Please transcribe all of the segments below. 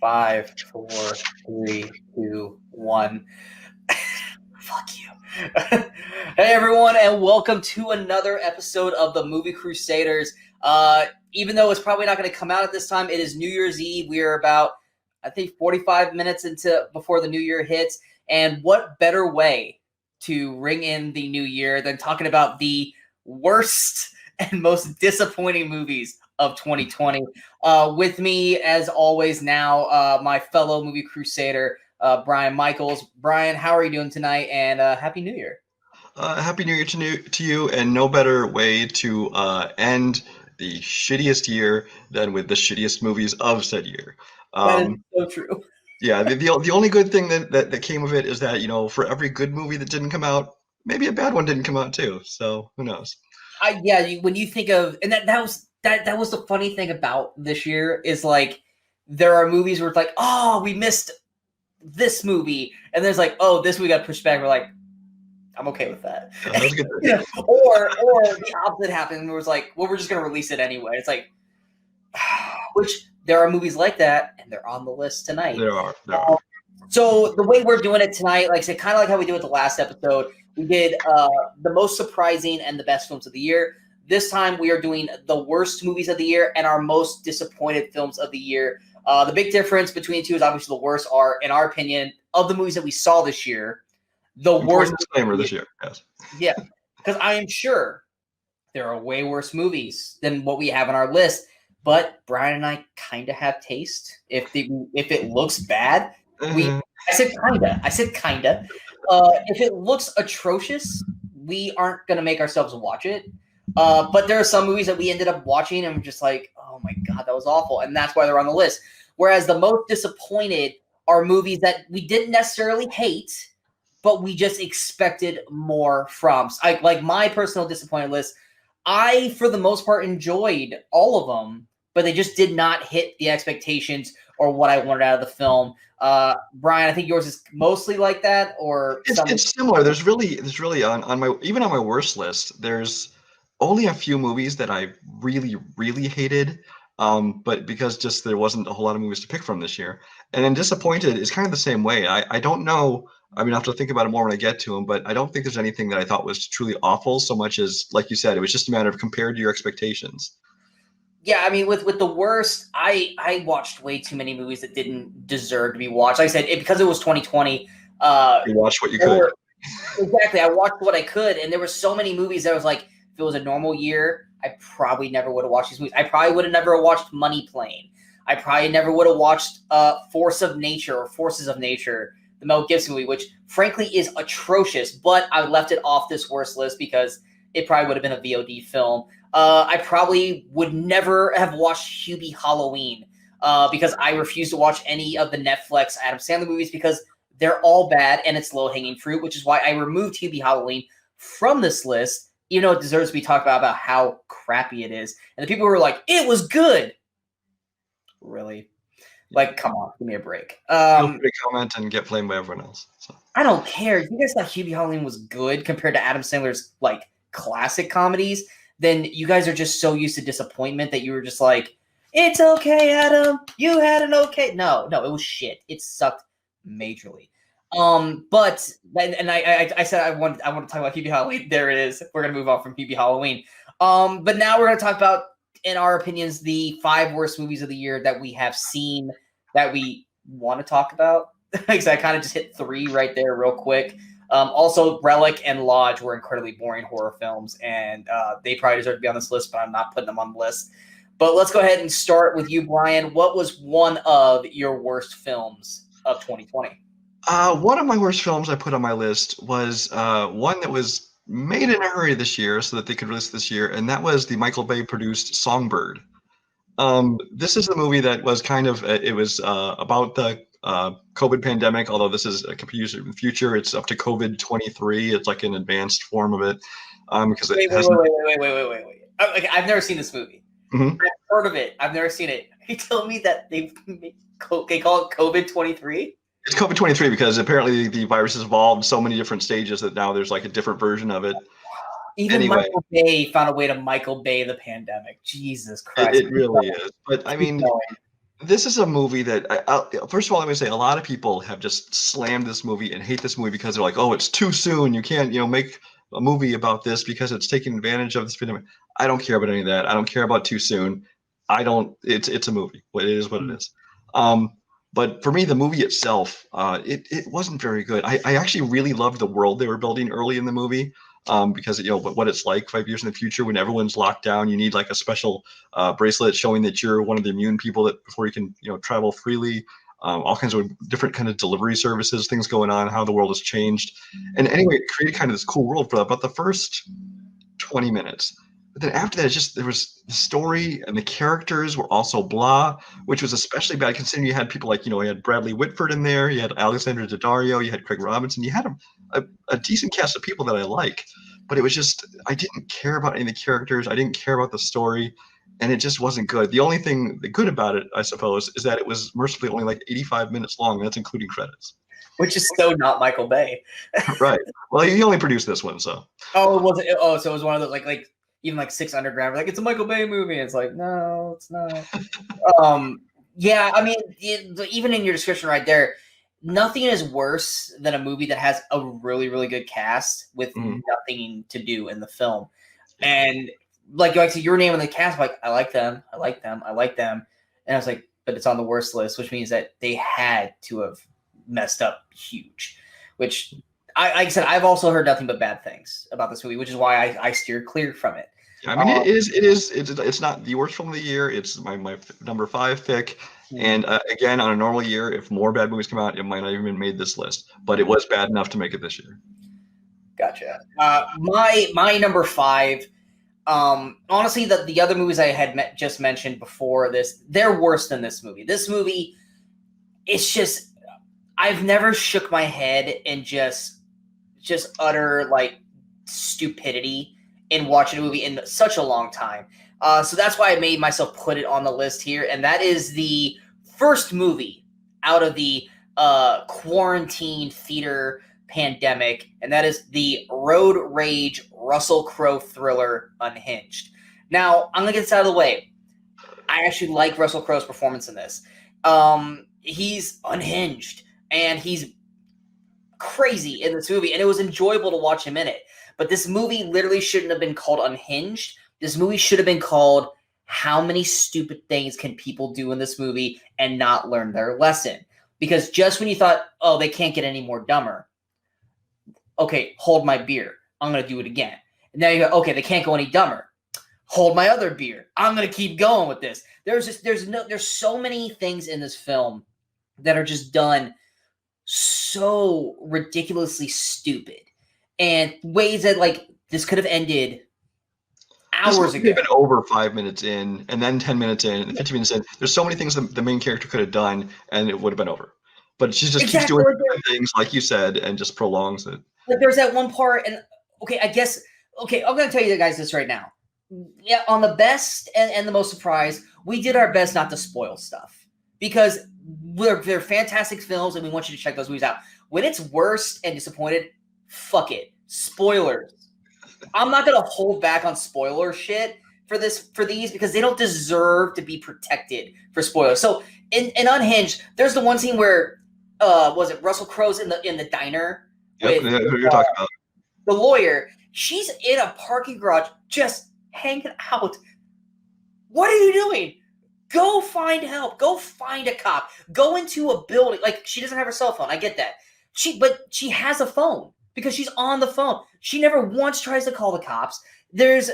Five, four, three, two, one. Fuck you. Hey everyone, and welcome to another episode of the Movie Crusaders. Even though it's probably not going to come out at this time, it is New Year's Eve. We are about, I think, 45 minutes into before the new year hits. And what better way to ring in the new year than talking about the worst and most disappointing movies of 2020. With me, as always, now my fellow movie crusader, Brian Michaels. Brian, how are you doing tonight? And Happy New Year. Happy New Year to you, and no better way to end the shittiest year than with the shittiest movies of said year. That is so true. Yeah, the only good thing that came of it is that, for every good movie that didn't come out, maybe a bad one didn't come out too. So who knows? When you think of, and that was the funny thing about this year is, like, there are movies where it's like, oh, we missed this movie, and there's like, oh, this we got pushed back. We're like, I'm okay with that. That was a good thing. Yeah. Or the opposite happened. It was like, well, we're just gonna release it anyway. It's like, which there are movies like that, and they're on the list tonight. There are. So the way we're doing it tonight, like I said, kind of like how we did with the last episode, we did the most surprising and the best films of the year. This time we are doing the worst movies of the year and our most disappointed films of the year. The big difference between the two is obviously the worst are, in our opinion, of the movies that we saw this year, the worst disclaimer this year. Yes. Yeah, because I am sure there are way worse movies than what we have on our list. But Brian and I kind of have taste. If it looks bad, I said kinda. If it looks atrocious, we aren't gonna make ourselves watch it. But there are some movies that we ended up watching and we're just like, oh my god, that was awful, and that's why they're on the list. Whereas the most disappointed are movies that we didn't necessarily hate, but we just expected more from. Like my personal disappointed list, I, for the most part, enjoyed all of them, but they just did not hit the expectations or what I wanted out of the film. Brian, I think yours is mostly like that, or it's similar. There's really on my worst list, there's only a few movies that I really, really hated. But because just there wasn't a whole lot of movies to pick from this year. And then disappointed is kind of the same way. I don't know. I mean, I have to think about it more when I get to them, but I don't think there's anything that I thought was truly awful so much as, like you said, it was just a matter of compared to your expectations. Yeah, I mean, with the worst, I watched way too many movies that didn't deserve to be watched. Like I said, because it was 2020. You watched what you could. Exactly. I watched what I could, and there were so many movies that was like, if it was a normal year, I probably never would have watched these movies. I probably would have never watched Money Plane. I probably never would have watched Forces of Nature, the Mel Gibson movie, which frankly is atrocious, but I left it off this worst list because it probably would have been a VOD film. I probably would never have watched Hubie Halloween because I refuse to watch any of the Netflix Adam Sandler movies because they're all bad and it's low-hanging fruit, which is why I removed Hubie Halloween from this list, even though it deserves to be talked about how crappy it is. And the people who were like, it was good. Really? Like, come on, give me a break. Feel free to comment and get flamed by everyone else. So. I don't care. If you guys thought Hubie Halloween was good compared to Adam Sandler's, like, classic comedies, then you guys are just so used to disappointment that you were just like, it's okay, Adam. You had an okay. No, it was shit. It sucked majorly. But I said I want to talk about Hubie Halloween. There it is. We're gonna move on from Hubie Halloween. But now we're gonna talk about, in our opinions, the 5 worst movies of the year that we have seen that we want to talk about. Because I kind of just hit 3 right there real quick. Also, Relic and Lodge were incredibly boring horror films, and they probably deserve to be on this list, but I'm not putting them on the list. But let's go ahead and start with you, Brian. What was one of your worst films of 2020? One of my worst films I put on my list was one that was made in a hurry this year so that they could release this year, and that was the Michael Bay produced Songbird. This is the movie that was kind of about the COVID pandemic, although this is a computer in the future. It's up to COVID 23. It's like an advanced form of it. Wait. Okay, I've never seen this movie. Mm-hmm. I've heard of it. I've never seen it. You told me that they call it COVID 23. It's COVID 23 because apparently the virus has evolved so many different stages that now there's like a different version of it. Even Michael Bay found a way to Michael Bay the pandemic. Jesus Christ. It really is. But I mean, This is a movie that, first of all, let me say, a lot of people have just slammed this movie and hate this movie because they're like, "Oh, it's too soon. You can't, make a movie about this because it's taking advantage of this pandemic." I don't care about any of that. I don't care about too soon. I don't. It's a movie. It is what it is. Um, but for me, the movie itself, it wasn't very good. I actually really loved the world they were building early in the movie. Because what it's like 5 years in the future when everyone's locked down, you need like a special bracelet showing that you're one of the immune people that before you can travel freely. All kinds of different kind of delivery services, things going on, how the world has changed, and anyway, it created kind of this cool world for about the first 20 minutes. But then after that, it's just there was the story and the characters were also blah, which was especially bad considering you had people like you had Bradley Whitford in there, you had Alexander Daddario, you had Craig Robinson, you had a decent cast of people that I like, but it was just I didn't care about any of the characters, I didn't care about the story, and it just wasn't good. The only thing good about it, I suppose, is that it was mercifully only like 85 minutes long, and that's including credits. Which is so not Michael Bay. Right. Well, he only produced this one, so. Oh, was it? Oh, so it was one of those like even like Six Underground, like it's a Michael Bay movie. It's like no, it's not. Yeah, I mean, even in your description right there, nothing is worse than a movie that has a really really good cast with nothing to do in the film, and like I said, your name in the cast, like I like them, I like them, I like them, and I was like, but it's on the worst list, which means that they had to have messed up huge, which. Like I said, I've also heard nothing but bad things about this movie, which is why I steered clear from it. I mean, it's not the worst film of the year. It's my number 5 pick. And again, on a normal year, if more bad movies come out, it might not even made this list. But it was bad enough to make it this year. Gotcha. My number 5. Honestly, the other movies I had just mentioned before this, they're worse than this movie. This movie, it's just I've never shook my head and just utter like stupidity in watching a movie in such a long time. So that's why I made myself put it on the list here. And that is the first movie out of the quarantine theater pandemic. And that is the road rage Russell Crowe thriller Unhinged. Now, I'm going to get this out of the way. I actually like Russell Crowe's performance in this. He's unhinged and he's crazy in this movie, and it was enjoyable to watch him in it. But this movie literally shouldn't have been called Unhinged. This movie should have been called How Many Stupid Things Can People Do in This Movie and Not Learn Their Lesson? Because just when you thought, oh, they can't get any more dumber. Okay, hold my beer. I'm going to do it again. And now you go, okay, they can't go any dumber. Hold my other beer. I'm going to keep going with this. There's so many things in this film that are just done so ridiculously stupid and ways that like this could have ended hours ago. Been over 5 minutes in and then 10 minutes in and 15 minutes in. There's so many things the main character could have done and it would have been over. But she just keeps doing things like you said and just prolongs it. Like there's that one part and I'm going to tell you guys this right now. Yeah, on the best and the most surprised, we did our best not to spoil stuff because they're fantastic films and we want you to check those movies out. When it's worst and disappointed, fuck it. Spoilers. I'm not going to hold back on spoiler shit for these because they don't deserve to be protected for spoilers. So in Unhinged, there's the one scene where was it Russell Crowe's in the diner? Yep, with, who you're talking about. The lawyer. She's in a parking garage just hanging out. What are you doing? Go find help. Go find a cop. Go into a building. Like, she doesn't have her cell phone. I get that. But she has a phone because she's on the phone. She never once tries to call the cops. There's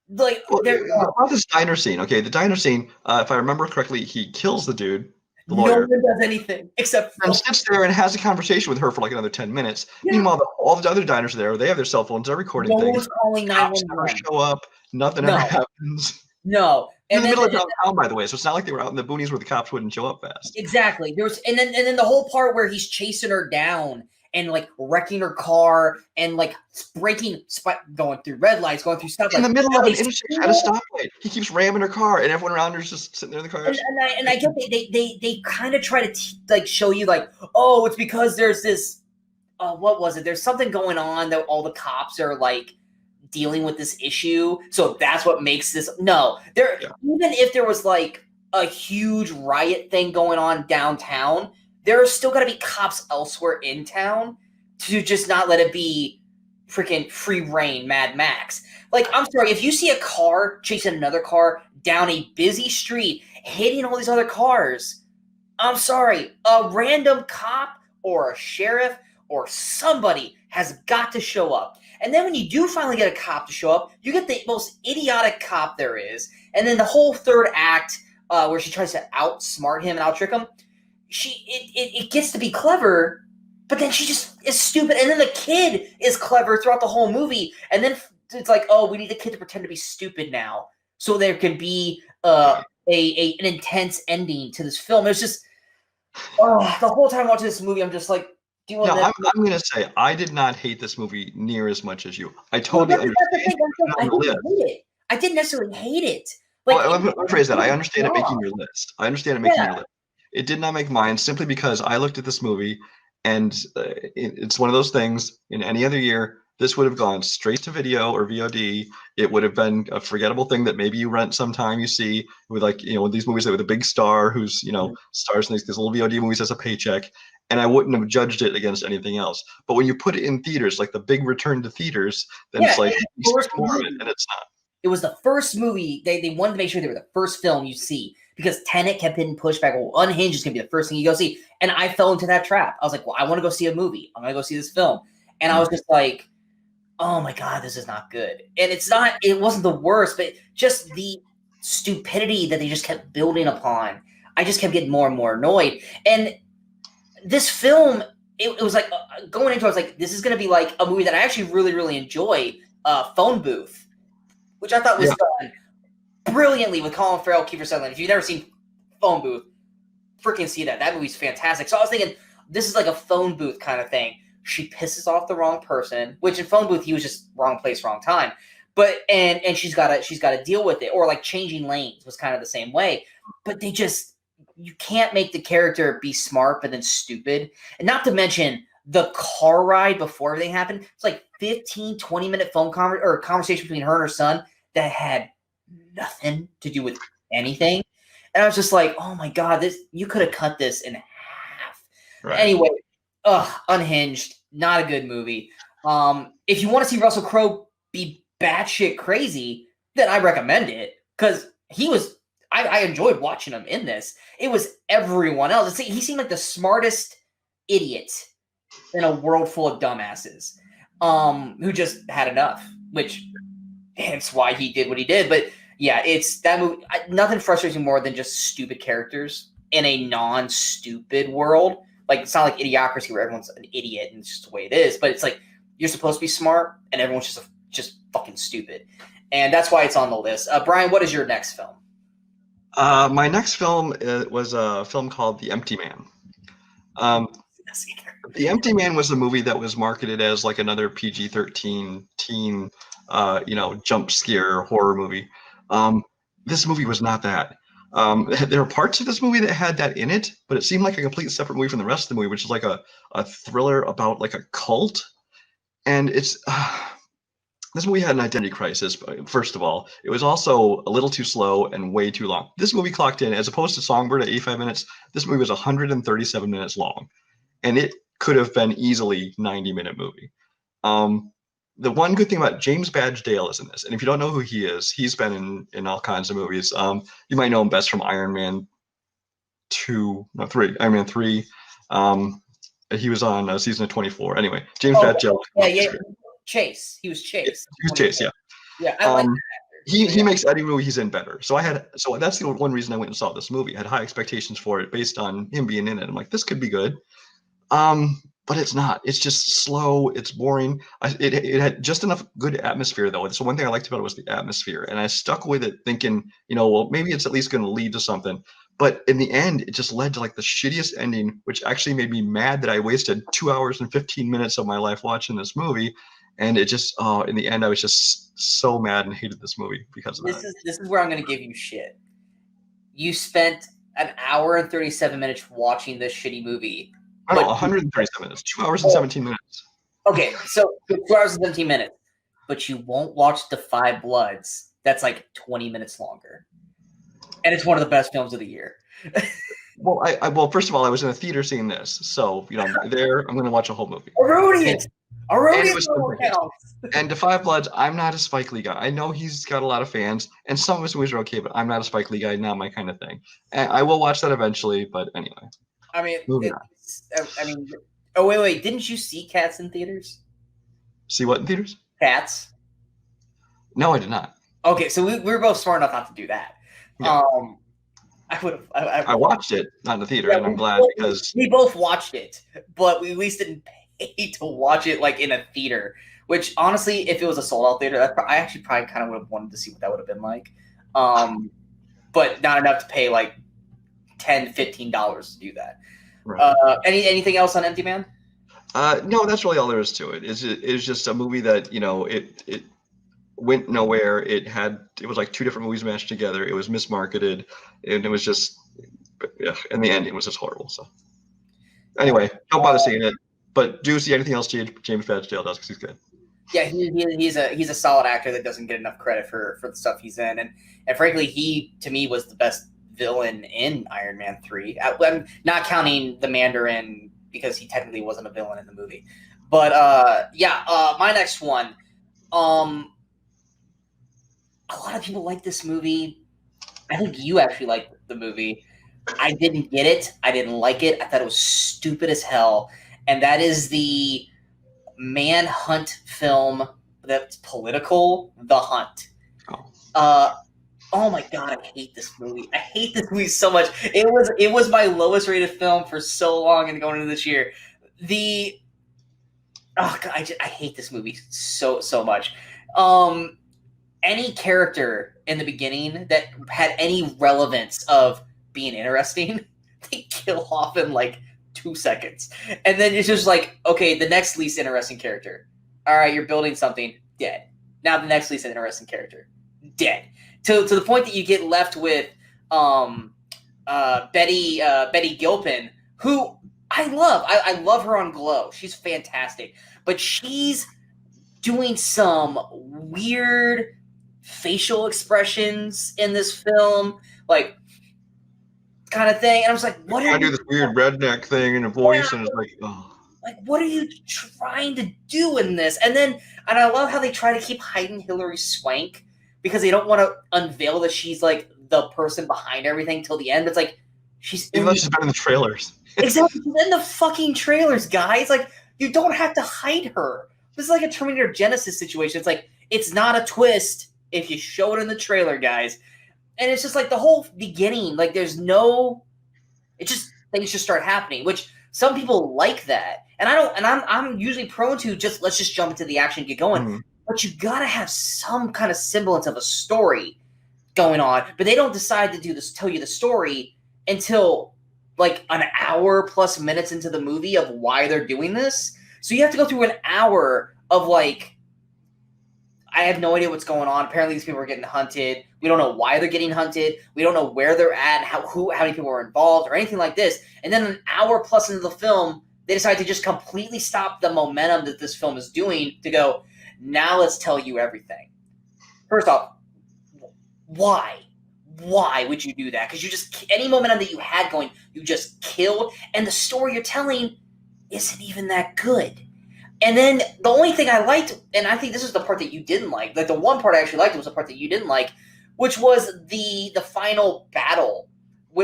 like about this diner scene. Okay, the diner scene. If I remember correctly, he kills the dude. The no lawyer. one does anything except and sits there and has a conversation with her for like another 10 minutes. Yeah. Meanwhile, all the other diners are there. They have their cell phones. They're recording no things. one's calling Cops 911. never show up. Nothing ever happens. No. In the middle of downtown, by the way, so it's not like they were out in the boonies where the cops wouldn't show up fast. Exactly. And then the whole part where he's chasing her down and like wrecking her car and like going through red lights, going through stuff. In like, the middle of an intersection at a stoplight, he keeps ramming her car, and everyone around her is just sitting there in the car. And I get they kind of try to show you like, oh, it's because there's this. What was it? There's something going on that all the cops are like dealing with this issue, so that's what makes this. No, even if there was like a huge riot thing going on downtown, there are still got to be cops elsewhere in town to just not let it be freaking free reign Mad Max. Like, I'm sorry, if you see a car chasing another car down a busy street, hitting all these other cars, I'm sorry, a random cop or a sheriff or somebody has got to show up. And then when you do finally get a cop to show up, you get the most idiotic cop there is. And then the whole third act, where she tries to outsmart him and out-trick him, it gets to be clever, but then she just is stupid. And then the kid is clever throughout the whole movie. And then it's like, oh, we need the kid to pretend to be stupid now, so there can be an intense ending to this film. It's just, the whole time watching this movie, I'm just like, do you want No, I'm going to say I did not hate this movie near as much as you. I totally understand. I didn't necessarily hate it. Like, well, let me rephrase that. I understand it making your list. I understand it making your list. It did not make mine simply because I looked at this movie, and it's one of those things. In any other year, this would have gone straight to video or VOD. It would have been a forgettable thing that maybe you rent sometime. You see with, like, these movies that with a big star who's stars in these little VOD movies as a paycheck. And I wouldn't have judged it against anything else. But when you put it in theaters, like the big return to theaters, then it's like more of it, and it's not. It was the first movie. They wanted to make sure they were the first film you see, because Tenet kept getting pushed back. Well, Unhinged is going to be the first thing you go see. And I fell into that trap. I was like, well, I want to go see a movie. I'm going to go see this film. And I was just like, oh my God, this is not good. And it wasn't the worst, but just the stupidity that they just kept building upon. I just kept getting more and more annoyed. And this film, it was like, going into it, I was like, this is going to be like a movie that I actually really, really enjoy, Phone Booth, which I thought was done brilliantly with Colin Farrell, Kiefer Sutherland. If you've never seen Phone Booth, freaking see that. That movie's fantastic. So I was thinking, this is like a Phone Booth kind of thing. She pisses off the wrong person, which in Phone Booth, he was just wrong place, wrong time. But and she's got to deal with it. Or like Changing Lanes was kind of the same way. But you can't make the character be smart but then stupid. And not to mention the car ride before everything happened. It's like 15, 20-minute phone conversation between her and her son that had nothing to do with anything. And I was just like, oh my God, you could have cut this in half. Right. Anyway, Unhinged, not a good movie. If you want to see Russell Crowe be batshit crazy, then I recommend it, because I enjoyed watching him in this. It was everyone else. He seemed like the smartest idiot in a world full of dumbasses, who just had enough, which hence why he did what he did. But yeah, it's that movie. Nothing frustrates me more than just stupid characters in a non-stupid world. Like, it's not like Idiocracy where everyone's an idiot and it's just the way it is. But it's like, you're supposed to be smart and everyone's just fucking stupid. And that's why it's on the list. Brian, what is your next film? My next film was a film called The Empty Man. The Empty Man was a movie that was marketed as like another PG-13 teen, jump scare horror movie. This movie was not that. There are parts of this movie that had that in it, but it seemed like a complete separate movie from the rest of the movie, which is like a thriller about like a cult. And it's this movie had an identity crisis. First of all, it was also a little too slow and way too long. This movie clocked in, as opposed to Songbird at 85 minutes, this movie was 137 minutes long, and it could have been easily 90-minute movie. The one good thing about James Badge Dale is in this, and if you don't know who he is, he's been in all kinds of movies. You might know him best from Iron Man 3. He was on season of 24. Anyway, James Badge Dale. Yeah. Chase. He was Chase. He was Chase, yeah. Yeah, I like that actor. He makes any movie he's in better. So that's the one reason I went and saw this movie. I had high expectations for it based on him being in it. I'm like, this could be good. But it's not. It's just slow. It's boring. It had just enough good atmosphere, though. So one thing I liked about it was the atmosphere, and I stuck with it thinking, well, maybe it's at least going to lead to something. But in the end, it just led to like the shittiest ending, which actually made me mad that I wasted 2 hours and 15 minutes of my life watching this movie. And it just, in the end, I was just so mad and hated this movie because of that. This is where I'm going to give you shit. You spent an hour and 37 minutes watching this shitty movie. No, 137 minutes. 2 hours and 17 minutes. Okay, so 2 hours and 17 minutes. But you won't watch The Five Bloods. That's like 20 minutes longer. And it's one of the best films of the year. Well, well, first of all, I was in a theater seeing this, so there I'm going to watch a whole movie. Herodians! And it Herodians was don't perfect. count. And Da 5 Bloods, I'm not a Spike Lee guy. I know he's got a lot of fans, and some of his movies are okay, but I'm not a Spike Lee guy, not my kind of thing. And I will watch that eventually, but anyway. I mean, Moving on. oh wait, didn't you see Cats in theaters? See what in theaters? Cats. No, I did not. Okay, so we were both smart enough not to do that. Yeah. I would have. I watched it, not in the theater, and I'm glad because we both watched it, but we at least didn't pay to watch it like in a theater. Which honestly, if it was a sold out theater, I actually probably kind of would have wanted to see what that would have been like. But not enough to pay like $10, $15 to do that. Right. Anything else on Empty Man? No, that's really all there is to it. It's just a movie that it went nowhere. It was like two different movies mashed together. It was mismarketed, and it was just in the end, it was just horrible. So anyway, don't bother seeing it. But do you see anything else James Badge Dale does because he's good. Yeah, he's a solid actor that doesn't get enough credit for the stuff he's in, and frankly, he to me was the best villain in Iron Man 3. I'm not counting the Mandarin because he technically wasn't a villain in the movie. But my next one. A lot of people like this movie. I think you actually liked the movie. I didn't get it. I didn't like it. I thought it was stupid as hell. And that is the Manhunt film that's political, The Hunt. Oh my God, I hate this movie. I hate this movie so much. It was my lowest rated film for so long and going into this year. Oh God, I hate this movie so much. Any character in the beginning that had any relevance of being interesting, they kill off in like 2 seconds. And then it's just like, okay, the next least interesting character. All right, you're building something, dead. Now the next least interesting character, dead. To the point that you get left with Betty Gilpin, who I love. I love her on Glow. She's fantastic. But she's doing some weird facial expressions in this film, like kind of thing. And I was like, what are you do this weird redneck thing in a voice, and it's like, oh. Like, what are you trying to do in this? And I love how they try to keep hiding Hilary Swank because they don't want to unveil that she's like the person behind everything till the end. It's like she's been in the trailers. Exactly, she's in the fucking trailers, guys. Like, you don't have to hide her. This is like a Terminator Genesis situation. It's like it's not a twist if you show it in the trailer, guys. And it's just like the whole beginning, like there's no, it just things just start happening, which some people like that. And I'm usually prone to let's just jump into the action and get going. Mm-hmm. But you gotta have some kind of semblance of a story going on. But they don't decide to tell you the story until like an hour plus minutes into the movie of why they're doing this. So you have to go through an hour of like, I have no idea what's going on. Apparently these people are getting hunted. We don't know why they're getting hunted. We don't know where they're at, and how many people are involved or anything like this. And then an hour plus into the film, they decide to just completely stop the momentum that this film is doing to go, now let's tell you everything. First off, why? Why would you do that? Because you just, any momentum that you had going, you just killed. And the story you're telling isn't even that good. And then the only thing I liked, and I think this is the part that you didn't like the one part I actually liked was the part that you didn't like, which was the final battle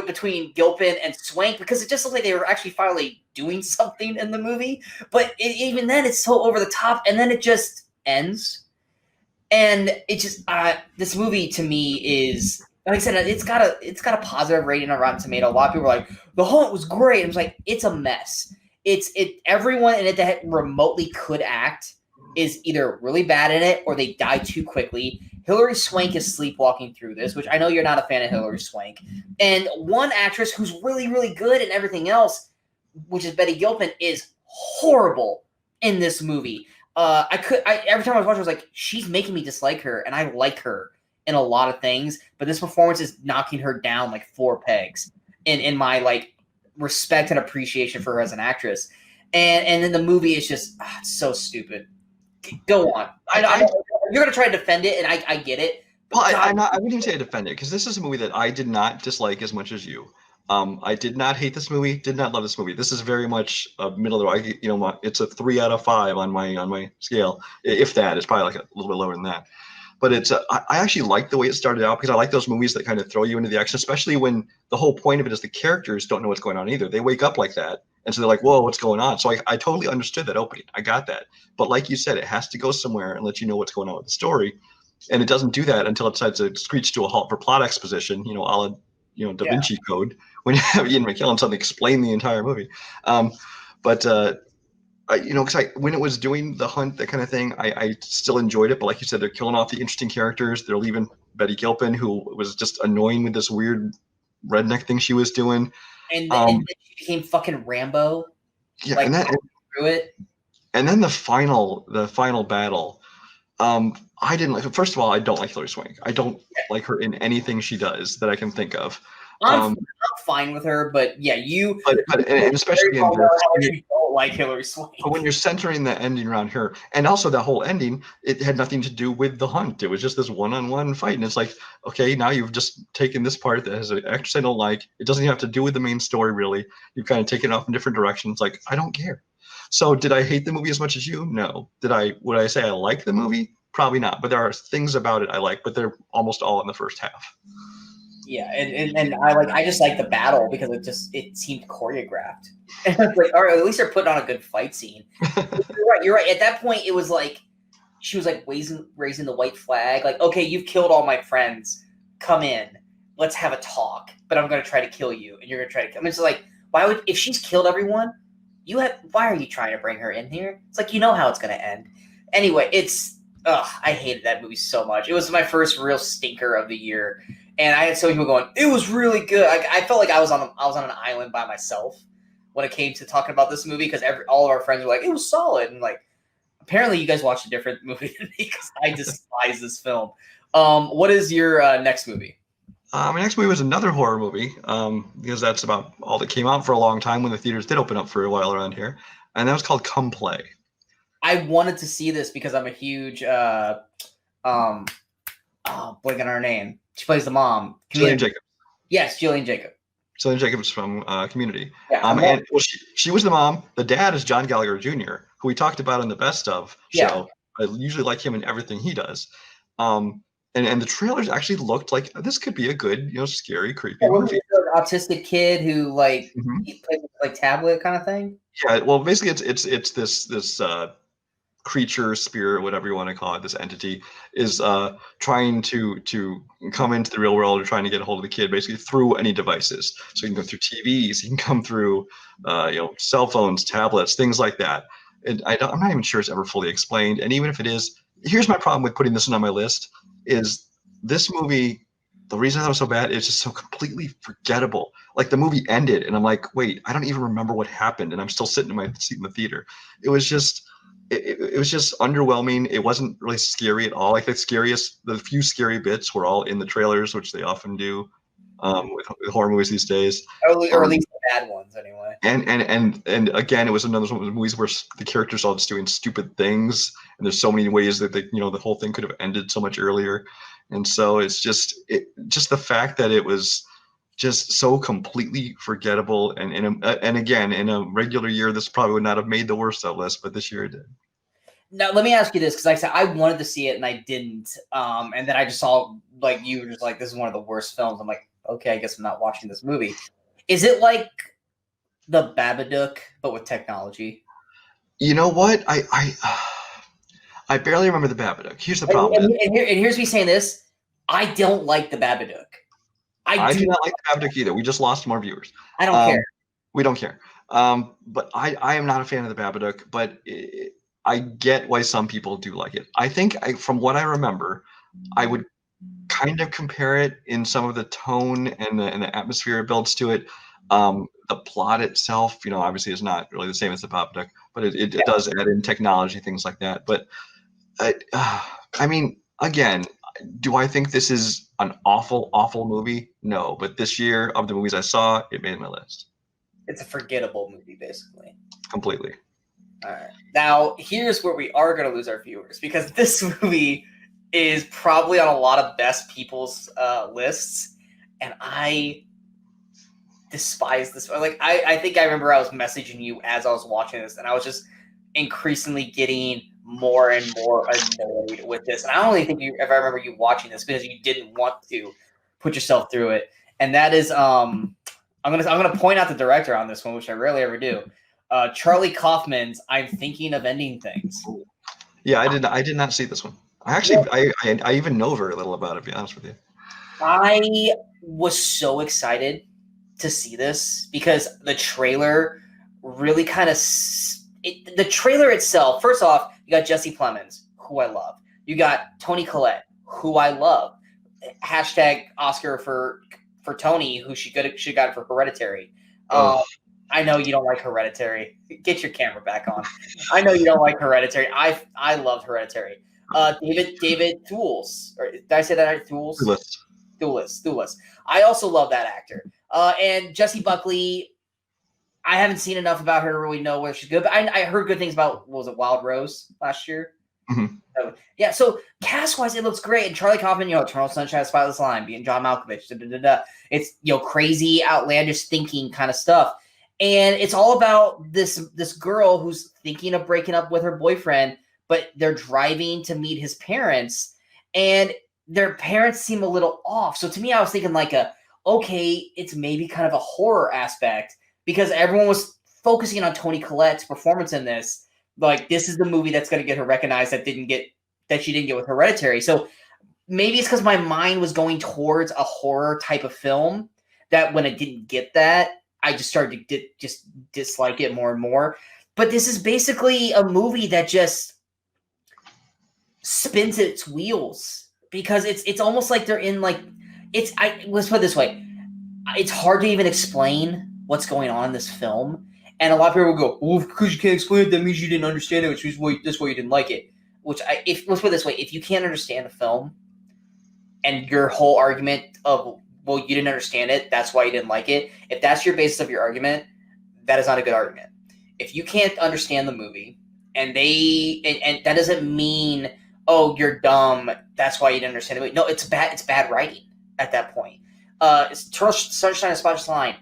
between Gilpin and Swank, because it just looked like they were actually finally doing something in the movie. But even then, it's so over the top, and then it just ends. And it just this movie to me is, like I said, it's got a positive rating on Rotten Tomatoes. A lot of people are like, The Hunt was great. I was like, it's a mess. Everyone in it that remotely could act is either really bad in it or they die too quickly. Hilary Swank is sleepwalking through this, which I know you're not a fan of Hilary Swank. And one actress who's really, really good and everything else, which is Betty Gilpin, is horrible in this movie. Every time I was watching, I was like, she's making me dislike her, and I like her in a lot of things, but this performance is knocking her down like 4 pegs in my like respect and appreciation for her as an actress. And then the movie is just it's so stupid. Go on. You're gonna try to defend it, and I get it, Well, God, I wouldn't even say I defend it because this is a movie that I did not dislike as much as you. I did not hate this movie. Did not love this movie. This is very much a middle of the road. It's a 3 out of 5 on my scale. If that, it's probably like a little bit lower than that. But I actually like the way it started out because I like those movies that kind of throw you into the action, especially when the whole point of it is the characters don't know what's going on either. They wake up like that, and so they're like, "Whoa, what's going on?" So I totally understood that opening. I got that. But like you said, it has to go somewhere and let you know what's going on with the story, and it doesn't do that until it decides to screech to a halt for plot exposition. A la Da yeah. Vinci Code, when you have Ian McKellen suddenly explain the entire movie. But because when it was doing the hunt, that kind of thing, I still enjoyed it. But like you said, they're killing off the interesting characters. They're leaving Betty Gilpin, who was just annoying with this weird redneck thing she was doing. And then she became fucking Rambo. Yeah, Like through it. and then the final battle. I didn't like. First of all, I don't like Hilary Swank. I don't like her in anything she does that I can think of. I'm fine with her, but yeah, you. But and especially in this, you don't like Hilary Swank. But when you're centering the ending around her, and also that whole ending, it had nothing to do with the hunt. It was just this one-on-one fight, and it's like, okay, now you've just taken this part that has an actress I don't like. It doesn't even have to do with the main story, really. You've kind of taken it off in different directions. Like, I don't care. So, did I hate the movie as much as you? No. Would I say I like the movie? Probably not. But there are things about it I like, but they're almost all in the first half. Yeah, and I just like the battle because it seemed choreographed. Like, or at least they're putting on a good fight scene. You're right. At that point, it was like she was like raising the white flag. Like, okay, you've killed all my friends. Come in. Let's have a talk. But I'm gonna try to kill you, and you're gonna try to kill me. It's like, if she's killed everyone, why are you trying to bring her in here? It's like, you know how it's gonna end. Anyway, I hated that movie so much. It was my first real stinker of the year. And I had so many people going, it was really good. I felt like I was on an island by myself when it came to talking about this movie because all of our friends were like, it was solid. And like, apparently you guys watched a different movie than me because I despise this film. What is your next movie? My next movie was another horror movie because that's about all that came out for a long time when the theaters did open up for a while around here. And that was called Come Play. I wanted to see this because I'm a huge blanking on her name. She plays the mom. Gillian Jacobs. Yes, Gillian Jacobs. Gillian Jacobs from Community. Yeah, and she was the mom. The dad is John Gallagher Jr., who we talked about in the Best Of show. I usually like him in everything he does. And the trailers actually looked like this could be a good, scary, creepy movie. An autistic kid who he plays with, like tablet kind of thing. Yeah, well, basically it's this creature, spirit, whatever you want to call it, this entity is trying to come into the real world or trying to get a hold of the kid basically through any devices. So you can go through TVs, you can come through cell phones, tablets, things like that. And I'm not even sure it's ever fully explained. And even if it is, here's my problem with putting this one on my list is this movie. The reason I thought it was so bad is just so completely forgettable. Like the movie ended and I'm like, wait, I don't even remember what happened. And I'm still sitting in my seat in the theater. It was just underwhelming. It wasn't really scary at all. Like the few scary bits were all in the trailers, which they often do with horror movies these days. Or at least the bad ones, anyway. And again, it was another one of those movies where the characters are all just doing stupid things, and there's so many ways that the whole thing could have ended so much earlier. And so it's just the fact that it was just so completely forgettable. And again, in a regular year, this probably would not have made the worst of list, but this year it did. Now, let me ask you this, because like I said, I wanted to see it and I didn't. And then I just saw, like, you were just like, this is one of the worst films. I'm like, okay, I guess I'm not watching this movie. Is it like The Babadook, but with technology? You know what? I barely remember The Babadook. Here's the problem. And here's me saying this. I don't like The Babadook. I do not like The Babadook either. We just lost more viewers. I don't care. We don't care. But I am not a fan of The Babadook, but I get why some people do like it. I think from what I remember, I would kind of compare it in some of the tone and the atmosphere it builds to it. The plot itself, obviously is not really the same as The Babadook, but it does add in technology, things like that. But I mean, again, do I think this is an awful, awful movie? No, but this year of the movies I saw, it made my list. It's a forgettable movie, basically. Completely. All right. Now, here's where we are going to lose our viewers, because this movie is probably on a lot of best people's lists, and I despise this. Like, I think I remember I was messaging you as I was watching this, and I was just increasingly getting more and more annoyed with this. And I don't even think you, if I remember you watching this because you didn't want to put yourself through it. And that is, I'm gonna point out the director on this one, which I rarely ever do. Charlie Kaufman's "I'm Thinking of Ending Things." Yeah, I did not see this one. I actually, I even know very little about it, to be honest with you. I was so excited to see this because the trailer really kind of the trailer itself. First off, you got Jesse Plemons, who I love. You got Toni Collette, who I love. Hashtag Oscar for Tony, who she got for Hereditary. I know you don't like Hereditary. Get your camera back on. I know you don't like Hereditary. I loved Hereditary. David Thewlis. Or did I say that right? Thewlis. I also love that actor. And Jessie Buckley, I haven't seen enough about her to really know where she's good. But I heard good things about, what was it, Wild Rose last year? Mm-hmm. Yeah, so cast-wise, it looks great. And Charlie Kaufman, Eternal Sunshine of the Spotless Mind, being John Malkovich. It's, crazy, outlandish thinking kind of stuff. And it's all about this girl who's thinking of breaking up with her boyfriend, but they're driving to meet his parents, and their parents seem a little off. So to me, I was thinking like it's maybe kind of a horror aspect because everyone was focusing on Toni Collette's performance in this. Like, this is the movie that's going to get her recognized that she didn't get with Hereditary. So maybe it's because my mind was going towards a horror type of film that when it didn't get that, I just started to just dislike it more and more. But this is basically a movie that just spins its wheels because it's almost like they're in like let's put it this way. It's hard to even explain what's going on in this film. And a lot of people will go, well, because you can't explain it, that means you didn't understand it, which is that's why you didn't like it. Let's put it this way, if you can't understand the film and your whole argument of, well, you didn't understand it, that's why you didn't like it, if that's your basis of your argument, that is not a good argument. If you can't understand the movie and that doesn't mean, oh, you're dumb, that's why you didn't understand it. No, it's bad writing at that point. It's Sunshine of the Spotless Mind.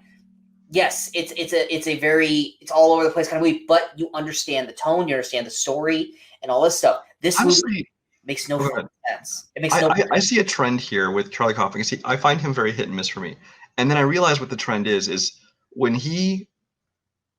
Yes, it's all over the place kind of movie, but you understand the tone, you understand the story, and all this stuff. This movie makes no sense. It makes I see a trend here with Charlie Kaufman. I find him very hit and miss for me. And then I realize what the trend is when he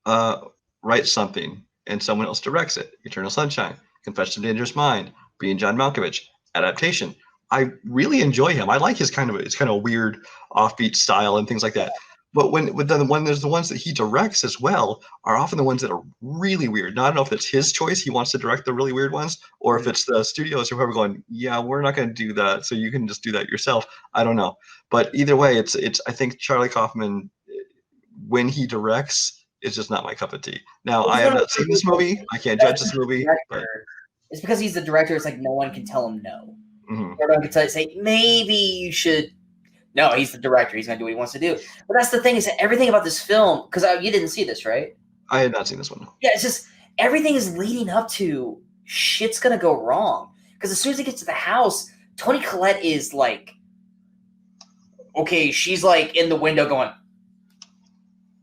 writes something and someone else directs it. Eternal Sunshine, Confession of a Dangerous Mind, Being John Malkovich, adaptation. I really enjoy him. I like his kind of weird offbeat style and things like that. But when there's the ones that he directs as well are often the ones that are really weird. Now, I don't know if it's his choice, he wants to direct the really weird ones, or if it's the studios or whoever going, yeah, we're not going to do that, so you can just do that yourself. I don't know. But either way, it's I think Charlie Kaufman, when he directs, it's just not my cup of tea. Now, I have not seen this movie. I can't judge this movie. But it's because he's the director. It's like no one can tell him no. Mm-hmm. No one can say, maybe you should. No, he's the director. He's going to do what he wants to do. But that's the thing is that everything about this film, because you didn't see this, right? I had not seen this one. Yeah, it's just everything is leading up to shit's going to go wrong. Because as soon as he gets to the house, Toni Collette is like, okay, she's like in the window going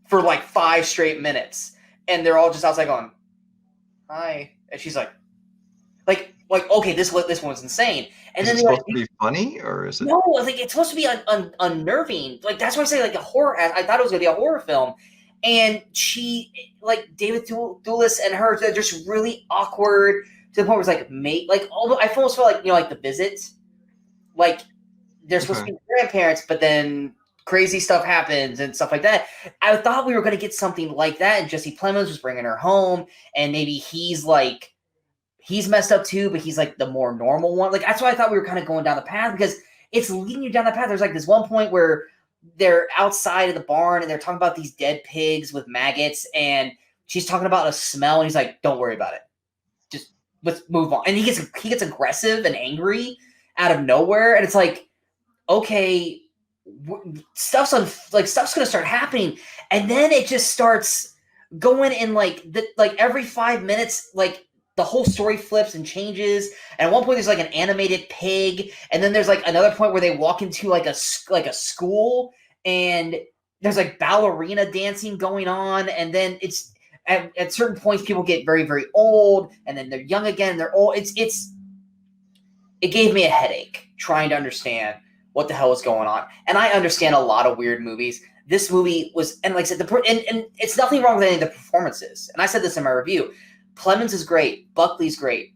for like 5 straight minutes. And they're all just outside going, hi. And she's like, okay, this one's insane. And is then it supposed to be funny, or is it? No, like it's supposed to be unnerving. Like that's why I say like a horror. I thought it was gonna be a horror film, and she like David Thewlis and her, they're just really awkward to the point where it's like I almost felt like like The Visit, like they're supposed to be grandparents, but then crazy stuff happens and stuff like that. I thought we were gonna get something like that, and Jesse Plemons was bringing her home, and maybe he's messed up too, but he's like the more normal one. Like that's why I thought we were kind of going down the path because it's leading you down the path. There's like this one point where they're outside of the barn and they're talking about these dead pigs with maggots, and she's talking about a smell, and he's like, "Don't worry about it. Just let's move on." And he gets aggressive and angry out of nowhere, and it's like, okay, stuff's gonna start happening, and then it just starts going in like every 5 minutes, like the whole story flips and changes. And at one point, there's like an animated pig, and then there's like another point where they walk into like a school, and there's like ballerina dancing going on, and then it's at certain points people get very, very old, and then they're young again. They're old. It gave me a headache trying to understand what the hell was going on. And I understand a lot of weird movies. This movie was, and like I said, and it's nothing wrong with any of the performances. And I said this in my review. Clemens is great. Buckley's great.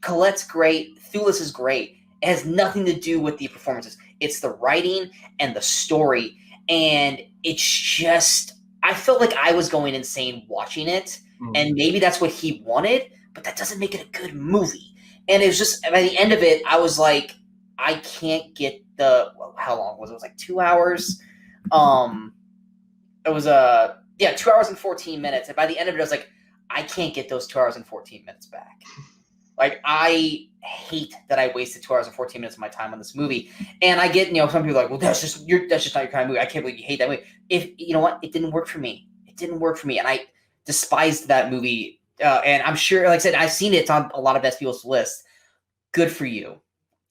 Colette's great. Thulis is great. It has nothing to do with the performances. It's the writing and the story. And it's just, I felt like I was going insane watching it. And maybe that's what he wanted, but that doesn't make it a good movie. And it was just, by the end of it, I was like, I can't get how long was it? It was like 2 hours. It was 2 hours and 14 minutes. And by the end of it, I was like, I can't get those 2 hours and 14 minutes back. Like, I hate that I wasted 2 hours and 14 minutes of my time on this movie. And I get, some people are like, well, that's just not your kind of movie. I can't believe you hate that movie. You know what? It didn't work for me. And I despised that movie. And I'm sure, like I said, I've seen it. It's on a lot of best people's lists. Good for you.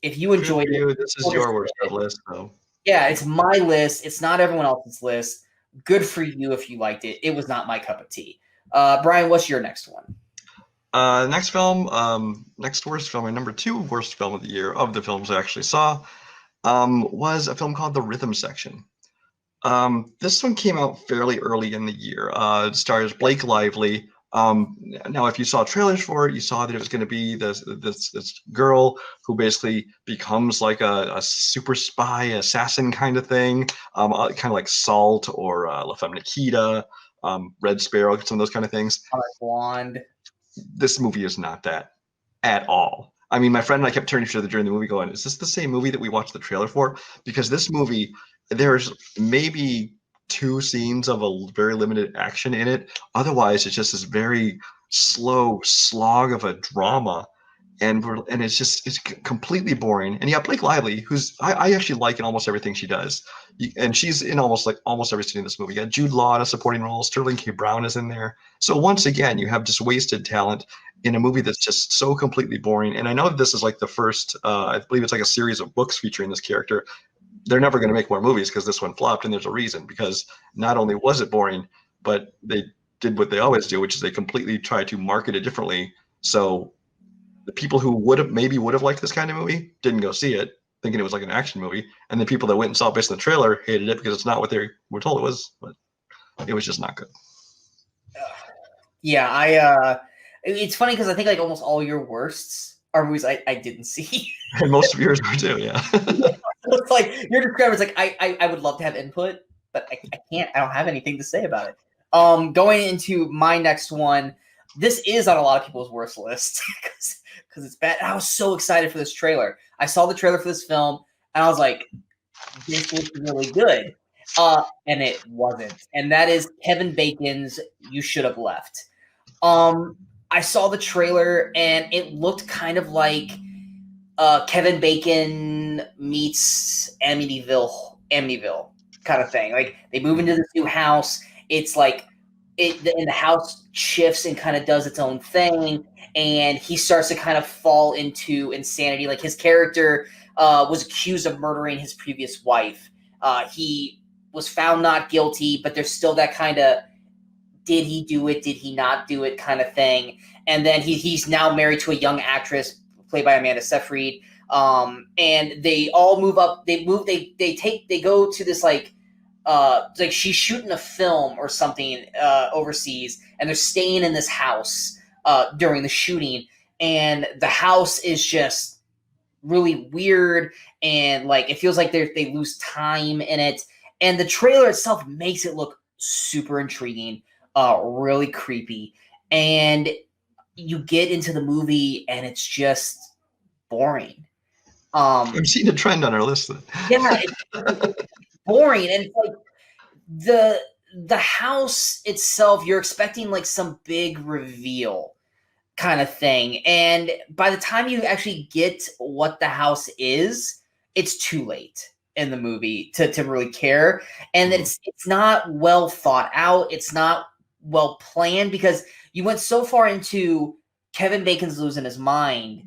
If you enjoyed it. This is your worst list, though. Yeah, it's my list. It's not everyone else's list. Good for you if you liked it. It was not my cup of tea. Brian, what's your next one? Next worst film, my number 2 worst film of the year, of the films I actually saw, was a film called The Rhythm Section. This one came out fairly early in the year. It stars Blake Lively. Now, if you saw trailers for it, you saw that it was going to be this girl who basically becomes like a super spy assassin kind of thing, kind of like Salt or La Femme Nikita, Red Sparrow, some of those kind of things. Blonde. This movie is not that at all. I mean, my friend and I kept turning to each other during the movie going, is this the same movie that we watched the trailer for? Because this movie, there's maybe 2 scenes of a very limited action in it. Otherwise, it's just this very slow slog of a drama. And it's completely boring. And yeah, Blake Lively, who's I actually like in almost everything she does, and she's in almost every scene in this movie. You got Jude Law in a supporting role. Sterling K. Brown is in there. So once again, you have just wasted talent in a movie that's just so completely boring. And I know that this is like the first, I believe it's like a series of books featuring this character. They're never going to make more movies because this one flopped, and there's a reason. Because not only was it boring, but they did what they always do, which is they completely try to market it differently. So the people who would have liked this kind of movie didn't go see it, thinking it was like an action movie, and the people that went and saw it based on the trailer hated it because it's not what they were told it was. But it was just not good. Yeah, it's funny because I think like almost all your worsts are movies I didn't see, and most of yours were too. Yeah. It's like you're describing. It's like I would love to have input, but I can't. I don't have anything to say about it. Going into my next one, this is on a lot of people's worst list because it's bad. And I was so excited for this trailer. I saw the trailer for this film, and I was like, this looks really good. And it wasn't. And that is Kevin Bacon's You Should Have Left. I saw the trailer, and it looked kind of like Kevin Bacon meets Amityville kind of thing. Like they move into this new house. It's like and the house shifts and kind of does its own thing, and he starts to kind of fall into insanity. Like his character was accused of murdering his previous wife. He was found not guilty, but there's still that kind of did he do it, did he not do it kind of thing. And then he's now married to a young actress played by Amanda Seyfried. And they all move up. They go to this like she's shooting a film or something overseas, and they're staying in this house during the shooting, and the house is just really weird, and like it feels like they lose time in it, and the trailer itself makes it look super intriguing, really creepy, and you get into the movie and it's just boring. I'm seeing a trend on our list. Yeah, it's boring, and it's like the house itself, you're expecting like some big reveal kind of thing, and by the time you actually get what the house is, it's too late in the movie to really care, and it's not well thought out, it's not well planned, because you went so far into Kevin Bacon's losing his mind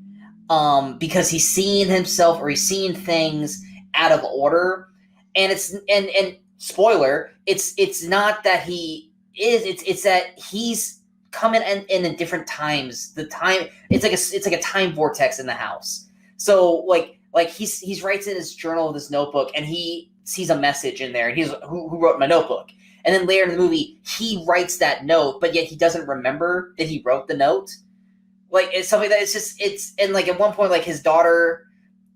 because he's seeing himself or he's seeing things out of order, and it's and spoiler, it's not that he is, it's that he's coming in different times. The time it's like a time vortex in the house. So like he's writes in his journal, this notebook, and he sees a message in there, and he's who wrote my notebook. And then later in the movie, he writes that note, but yet he doesn't remember that he wrote the note. Like, it's something that and like at one point, like his daughter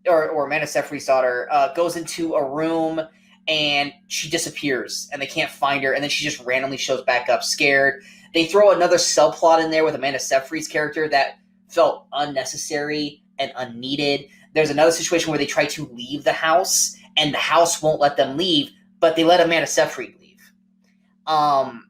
or Amanda Seyfried's daughter goes into a room and she disappears and they can't find her. And then she just randomly shows back up scared. They throw another subplot in there with Amanda Seyfried's character that felt unnecessary and unneeded. There's another situation where they try to leave the house and the house won't let them leave, but they let Amanda Seyfried leave. And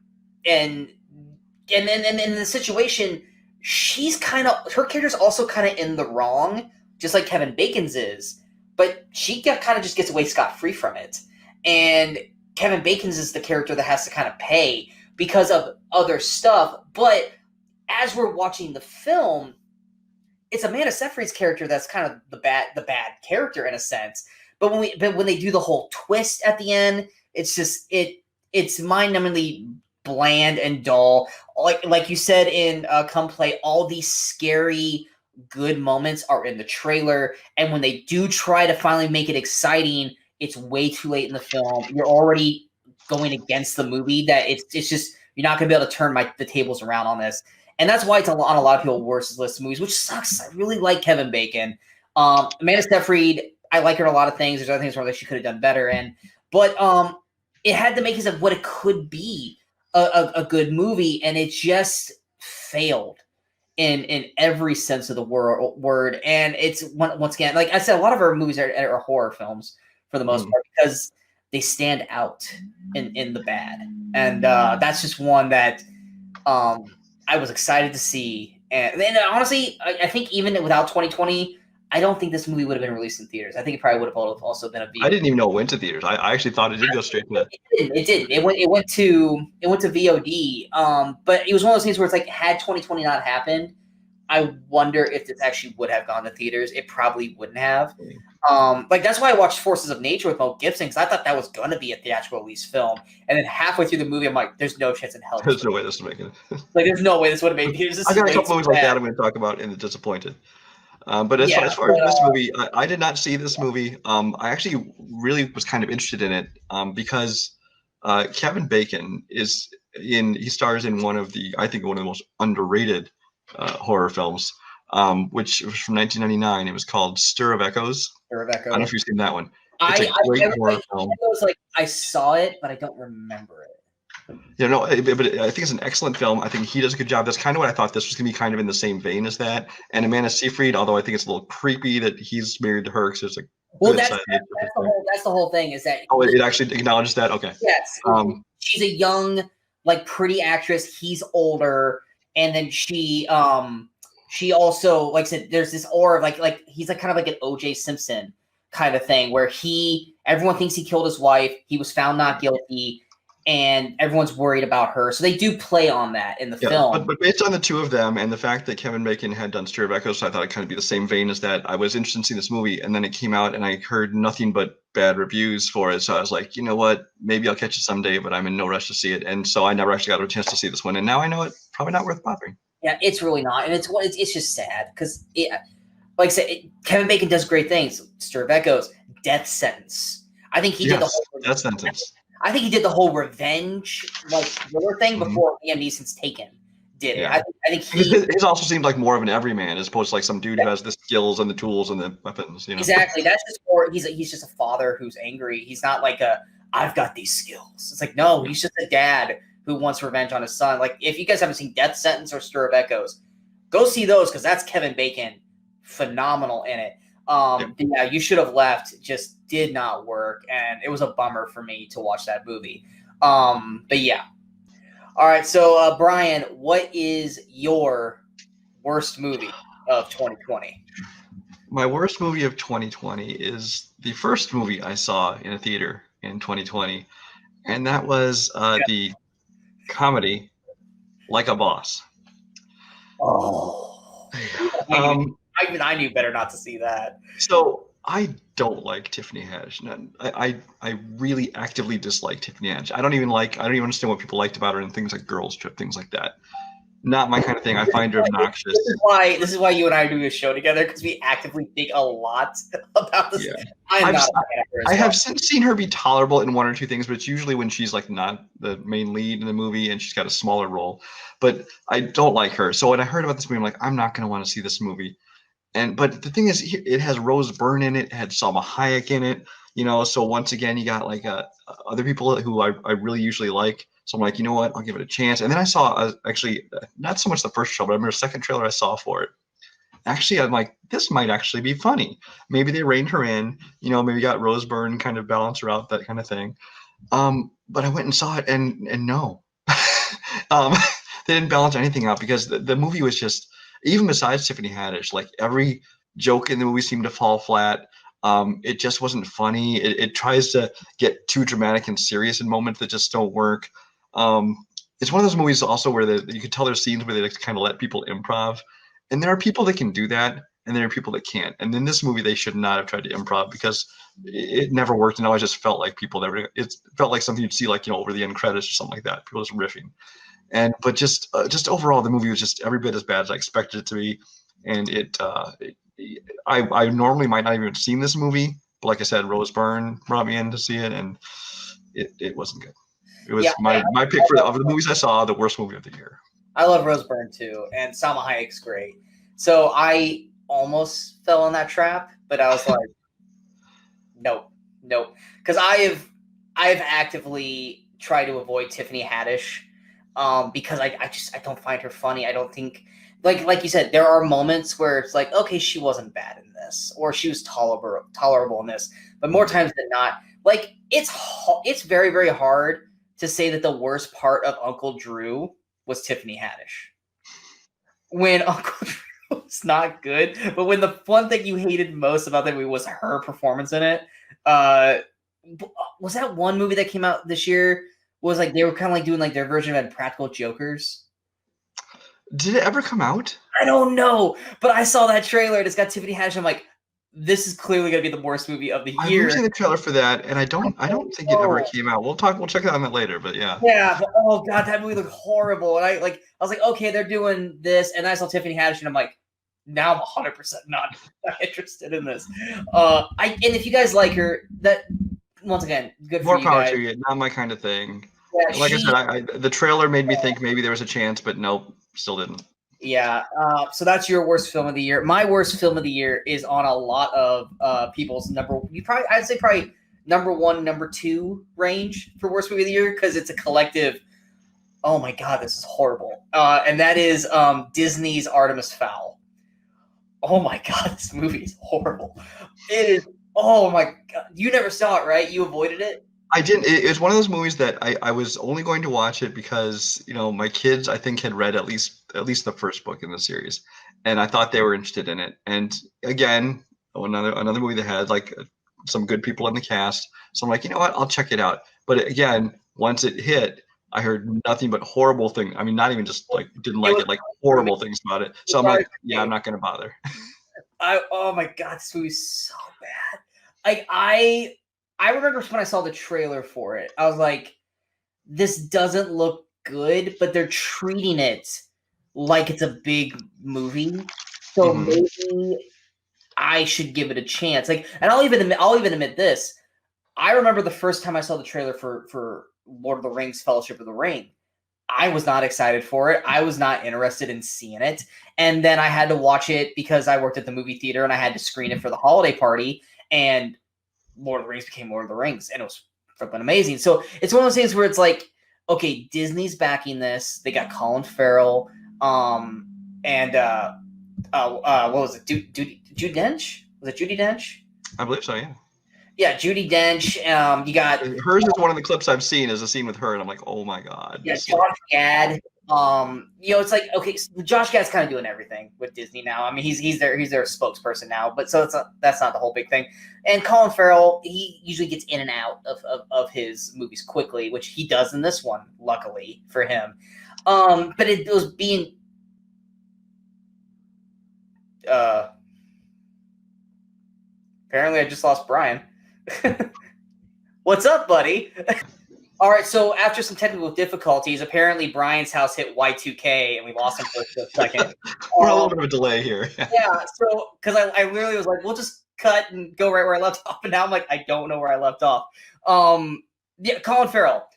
then in the situation, she's her character's also kind of in the wrong, just like Kevin Bacon's is, but she kind of just gets away scot-free from it. And Kevin Bacon's is the character that has to kind of pay because of other stuff. But as we're watching the film, it's Amanda Seyfried's character that's kind of the bad character in a sense. But when they do the whole twist at the end, it's just it's mind-numbingly bland and dull. Like you said in Come Play, all these scary good moments are in the trailer, and when they do try to finally make it exciting, it's way too late in the film. You're already going against the movie. That it's just you're not going to be able to turn the tables around on this, and that's why it's on a lot of people's worst list of movies, which sucks. I really like Kevin Bacon. Amanda Seyfried, I like her in a lot of things. There's other things where she could have done better, but it had the makings of what it could be a good movie, and it just failed in every sense of the word. And it's once again, like I said, a lot of our movies are horror films for the most part because they stand out in the bad, and that's just one that I was excited to see. And then honestly, I think even without 2020, I don't think this movie would have been released in theaters. I think it probably would have also been a VOD. I didn't even know it went to theaters. I actually thought it did go straight to. It did. It went to VOD. But it was one of those things where it's like, had 2020 not happened, I wonder if this actually would have gone to theaters. It probably wouldn't have. Like that's why I watched Forces of Nature with Mel Gibson, because I thought that was going to be a theatrical release film. And then halfway through the movie, I'm like, there's no chance in hell. There's no way this would make it. Like, there's no way this would have made it. I got a couple movies like that I'm going to talk about in The Disappointed. But as far as this movie, I did not see this movie. I actually really was kind of interested in it because Kevin Bacon he stars in one of the most underrated horror films, which was from 1999. It was called Stir of Echoes. Stir of Echoes. I don't know if you've seen that one. It's a great horror film. I saw it, but I don't remember it. Yeah, no, but I think it's an excellent film. I think he does a good job. That's kind of what I thought. This was going to be kind of in the same vein as that. And Amanda Seyfried, although I think it's a little creepy that he's married to her, because there's like. Well, that's the whole thing. Is that? Oh, it actually acknowledges that. Okay. Yes. She's a young, like, pretty actress. He's older, and then she also, like I said, there's this aura of like he's like kind of like an O.J. Simpson kind of thing, where everyone thinks he killed his wife. He was found not guilty. And everyone's worried about her. So they do play on that in the film. But based on the two of them and the fact that Kevin Bacon had done Stir of Echoes, so I thought it'd kind of be the same vein as that. I was interested in seeing this movie, and then it came out and I heard nothing but bad reviews for it. So I was like, you know what? Maybe I'll catch it someday, but I'm in no rush to see it. And so I never actually got a chance to see this one. And now I know it's probably not worth bothering. Yeah, it's really not. And it's just sad because, like I said, Kevin Bacon does great things. Stir of Echoes, Death Sentence. I think he did the whole Death Sentence. I think he did the whole revenge thriller thing before Liam Neeson's Taken did it. Yeah. I think his also seemed like more of an everyman as opposed to like some dude who has the skills and the tools and the weapons. You know? Exactly. That's just more. He's just a father who's angry. He's not like I've got these skills. It's like, no, he's just a dad who wants revenge on his son. Like, if you guys haven't seen Death Sentence or Stir of Echoes, go see those, because that's Kevin Bacon, phenomenal in it. Yeah, You Should Have Left just did not work, and it was a bummer for me to watch that movie. But yeah. All right, so Brian, what is your worst movie of 2020? My worst movie of 2020 is the first movie I saw in a theater in 2020, and that was the comedy Like a Boss. Oh. Um, Even I knew better not to see that. so I don't like Tiffany Haddish. No, I really actively dislike Tiffany Haddish. I don't even understand what people liked about her and things like Girls Trip, things like that. Not my kind of thing. I find her obnoxious. This is why you and I are doing a show together, because we actively think a lot about this. Yeah. I'm I've, not a fan of her as I well. have since seen her be tolerable in one or two things, but it's usually when she's like not the main lead in the movie and she's got a smaller role. But I don't like her. So when I heard about this movie, I'm like, I'm not going to want to see this movie. But the thing is, it has Rose Byrne in it, it had Salma Hayek in it, So once again, you got like other people who I really usually like. So I'm like, you know what, I'll give it a chance. And then I saw actually not so much the first trailer, but I remember the second trailer I saw for it. Actually, I'm like, this might actually be funny. Maybe they reined her in, maybe got Rose Byrne kind of balance her out, that kind of thing. But I went and saw it, and no, um, they didn't balance anything out because the movie was just, even besides Tiffany Haddish, like every joke in the movie seemed to fall flat. It just wasn't funny. It tries to get too dramatic and serious in moments that just don't work. It's one of those movies also where you can tell there's scenes where they like to kind of let people improv, and there are people that can do that, and there are people that can't. And in this movie, they should not have tried to improv because it never worked, and it always just felt like people never. It felt like something you'd see like over the end credits or something like that. People just riffing, but just overall, the movie was just every bit as bad as I expected it to be, and I normally might not even have seen this movie, but like I said, Rose Byrne brought me in to see it, and it wasn't good. It was my pick of the movies I saw, the worst movie of the year. I love Rose Byrne too, and Salma Hayek's great. So I almost fell in that trap, but I was like, nope, because I have actively tried to avoid Tiffany Haddish, because I don't find her funny. I don't think, like you said, there are moments where it's like, okay, she wasn't bad in this, or she was tolerable in this, but more times than not, like it's very, very hard to say that the worst part of Uncle Drew was Tiffany Haddish. When Uncle Drew was not good, but when the one thing you hated most about that movie was her performance in it. Was that one movie that came out this year? Was like they were kind of like doing like their version of Practical Jokers. Did it ever come out? I don't know, but I saw that trailer and it's got Tiffany Haddish. I'm like, this is clearly gonna be the worst movie of the year. I've seen the trailer for that, and I don't think it ever came out. We'll check on that later, but yeah. Yeah, but oh god, that movie looked horrible. And I was like, okay, they're doing this, and I saw Tiffany Haddish, and I'm like, now I'm 100% not interested in this. And if you guys like her, that once again, good for you guys. More power to you. Not my kind of thing. Yeah, like I said, the trailer made me think maybe there was a chance, but nope, still didn't. Yeah. So that's your worst film of the year. My worst film of the year is on a lot of people's I'd say probably number 1, number 2 range for worst movie of the year, because it's a collective. Oh my god, this is horrible. And that is Disney's Artemis Fowl. Oh my god, this movie is horrible. It is. Oh my god, you never saw it, right? You avoided it. I didn't. It was one of those movies that I was only going to watch it because my kids I think had read at least the first book in the series, and I thought they were interested in it. And again, another movie that had like some good people in the cast, so I'm like, you know what, I'll check it out. But again, once it hit, I heard nothing but horrible things. I mean, not even just like didn't like it, like horrible things about it. So I'm like, yeah, I'm not going to bother. Oh my god, this movie's so bad. Like I remember when I saw the trailer for it, I was like, this doesn't look good, but they're treating it like it's a big movie. So maybe I should give it a chance. Like, and I'll even admit this. I remember the first time I saw the trailer for Lord of the Rings, Fellowship of the Ring. I was not excited for it. I was not interested in seeing it. And then I had to watch it because I worked at the movie theater and I had to screen it for the holiday party. And Lord of the Rings became Lord of the Rings, and it was freaking amazing. So it's one of those things where it's like, okay, Disney's backing this. They got Colin Farrell, and what was it? Judi Dench? Was it Judi Dench? I believe so. Yeah. Yeah, Judi Dench. You got hers is one of the clips I've seen is a scene with her, and I'm like, oh my god. Yeah, Josh Gad. It's like, okay, so Josh Gad's kind of doing everything with Disney now. I mean, he's their spokesperson now, but so that's not the whole big thing. And Colin Farrell, he usually gets in and out of his movies quickly, which he does in this one, luckily for him. But it was being Apparently, I just lost Brian. What's up, buddy? All right, so after some technical difficulties, apparently Brian's house hit Y2K, and we lost him for a second. We're a little bit of a delay here. Yeah, so because I literally was like, we'll just cut and go right where I left off, and now I'm like, I don't know where I left off. Yeah, Colin Farrell.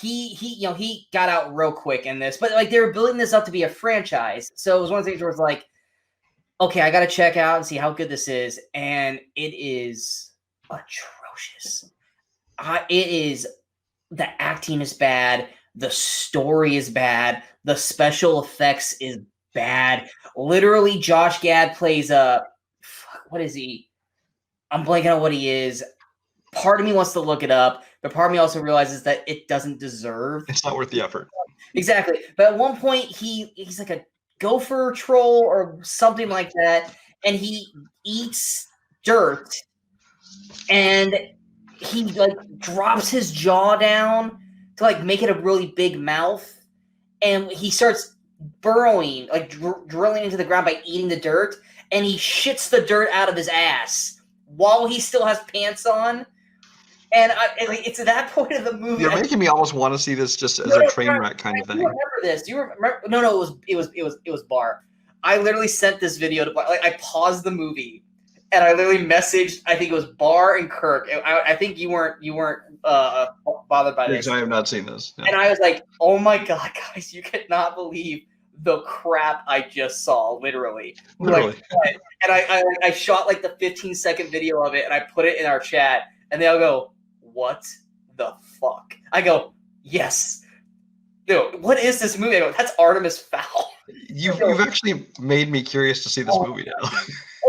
He got out real quick in this, but like they were building this up to be a franchise, so it was one of the things where it's like, okay, I got to check out and see how good this is, and it is atrocious. It is. The acting is bad. The story is bad. The special effects is bad. Literally, Josh Gad plays what is he? I'm blanking on what he is. Part of me wants to look it up, but part of me also realizes that it doesn't deserve. It's not worth the effort. Exactly. But at one point, he's like a gopher troll or something like that, and he eats dirt, and he like drops his jaw down to like make it a really big mouth, and he starts burrowing, like drilling into the ground by eating the dirt, and he shits the dirt out of his ass while he still has pants on. And it's at that point of the movie. You're making me almost want to see this just as a train wreck kind of thing. You remember this? Do you remember? No, it was Bar. I literally sent this video to Bar. Like I paused the movie, and I literally messaged. I think it was Bar and Kirk. I think you weren't bothered by this. I have not seen this. No. And I was like, "Oh my god, guys, you could not believe the crap I just saw." Literally. Like, and I shot like the 15-second video of it, and I put it in our chat, and they all go, "What the fuck?" I go, "Yes, dude. What is this movie?" I go, "That's Artemis Fowl." You've actually made me curious to see this movie now.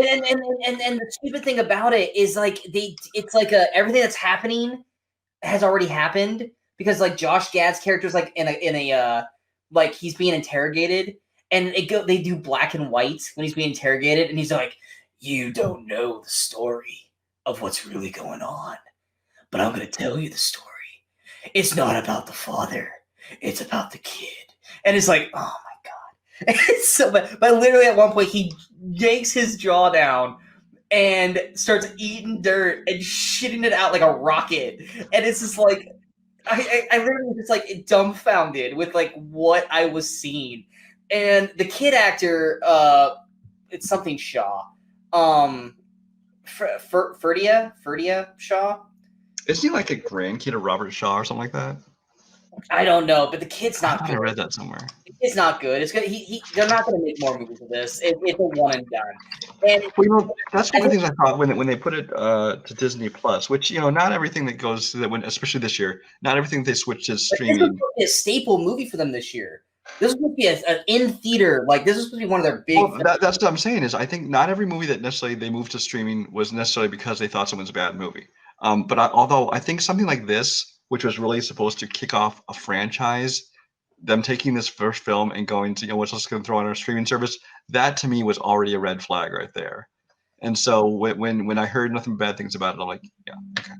And the stupid thing about it is like it's like everything that's happening has already happened, because like Josh Gad's character is like in a like he's being interrogated, and they do black and white when he's being interrogated, and he's like, "You don't know the story of what's really going on, but I'm going to tell you the story. It's not about the father. It's about the kid." And it's like, oh my God. It's so bad. But literally at one point, he yanks his jaw down and starts eating dirt and shitting it out like a rocket. And it's just like, I literally was just like dumbfounded with like what I was seeing. And the kid actor, it's something Shaw. Ferdia Shaw. Isn't he like a grandkid of Robert Shaw or something like that? I don't know, but the kid's not good. I read that somewhere. It's not good. It's good. They're not going to make more movies of this. It's a one and done. And that's one of the things I thought when they put it to Disney Plus, which not everything that goes to that, especially this year, not everything they switch to streaming. This is a staple movie for them this year. This is supposed to be an in theater. Like this is supposed to be one of their big. Well, that's what I'm saying. Is I think not every movie that necessarily they moved to streaming was necessarily because they thought someone's a bad movie. Although I think something like this, which was really supposed to kick off a franchise, them taking this first film and going to, what's just going to throw on our streaming service, that to me was already a red flag right there. And so when I heard nothing bad things about it, I'm like, yeah, okay.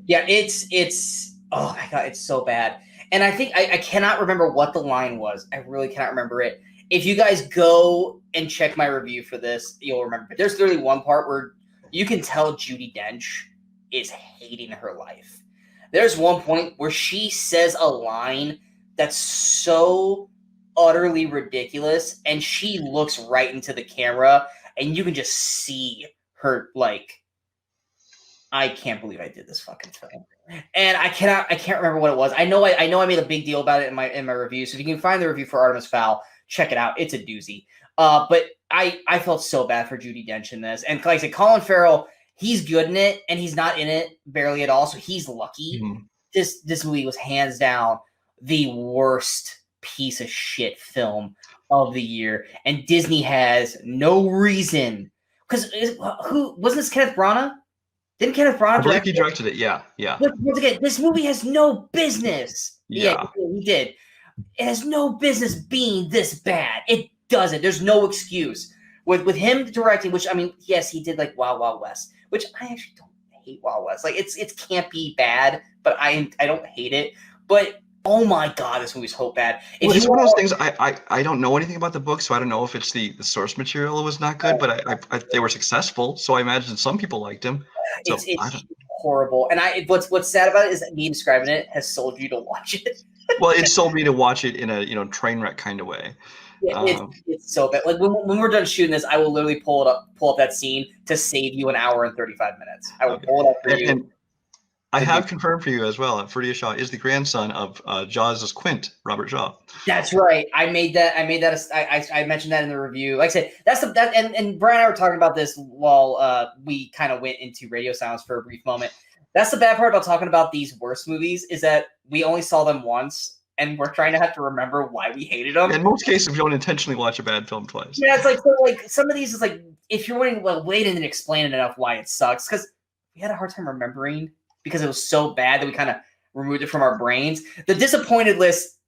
Yeah, it's oh my God, it's so bad. And I think I cannot remember what the line was. I really cannot remember it. If you guys go and check my review for this, you'll remember. But there's literally one part where you can tell Judi Dench is hating her life. There's one point where she says a line that's so utterly ridiculous, and she looks right into the camera, and you can just see her like, I can't believe I did this fucking thing. And I can't remember what it was. I know I made a big deal about it in my review. So if you can find the review for Artemis Fowl, check it out. It's a doozy. But I felt so bad for Judi Dench in this. And like I said, Colin Farrell, he's good in it, and he's not in it barely at all. So he's lucky. Mm-hmm. This movie was hands down the worst piece of shit film of the year, and Disney has no reason, because who wasn't this? Kenneth Branagh? Didn't Kenneth Branagh direct it? He directed it, yeah. But once again, this movie has no business. Yeah, he did. It has no business being this bad. It doesn't. There's no excuse with him directing. Which, I mean, yes, he did like Wild Wild West, which I actually don't hate Wild West. Like it's campy bad, but I don't hate it. But Oh my god, this movie's so bad. Well, If it's you one of those are, things. I don't know anything about the book, so I don't know if it's the source material was not good, but they were successful, so I imagine some people liked him. So I it's don't. horrible. And what's sad about it is that me describing it has sold you to watch it. Well, it sold me to watch it in a train wreck kind of way. Yeah, it's so bad. Like when we're done shooting this, I will literally pull up that scene to save you an hour and 35 minutes. I will Okay. pull it up for you. And I have confirmed for you as well that Ferdia Shaw is the grandson of Jaws' Quint, Robert Shaw. That's right. I made that. I mentioned that in the review. Like I said, and Brian and I were talking about this while we kind of went into radio silence for a brief moment. That's the bad part about talking about these worst movies is that we only saw them once, and we're trying to have to remember why we hated them. In most cases, you don't intentionally watch a bad film twice. Yeah, it's like some of these is like if you're waiting, well, wait and then explain it enough why it sucks because we had a hard time remembering because it was so bad that we kind of removed it from our brains. The disappointed list,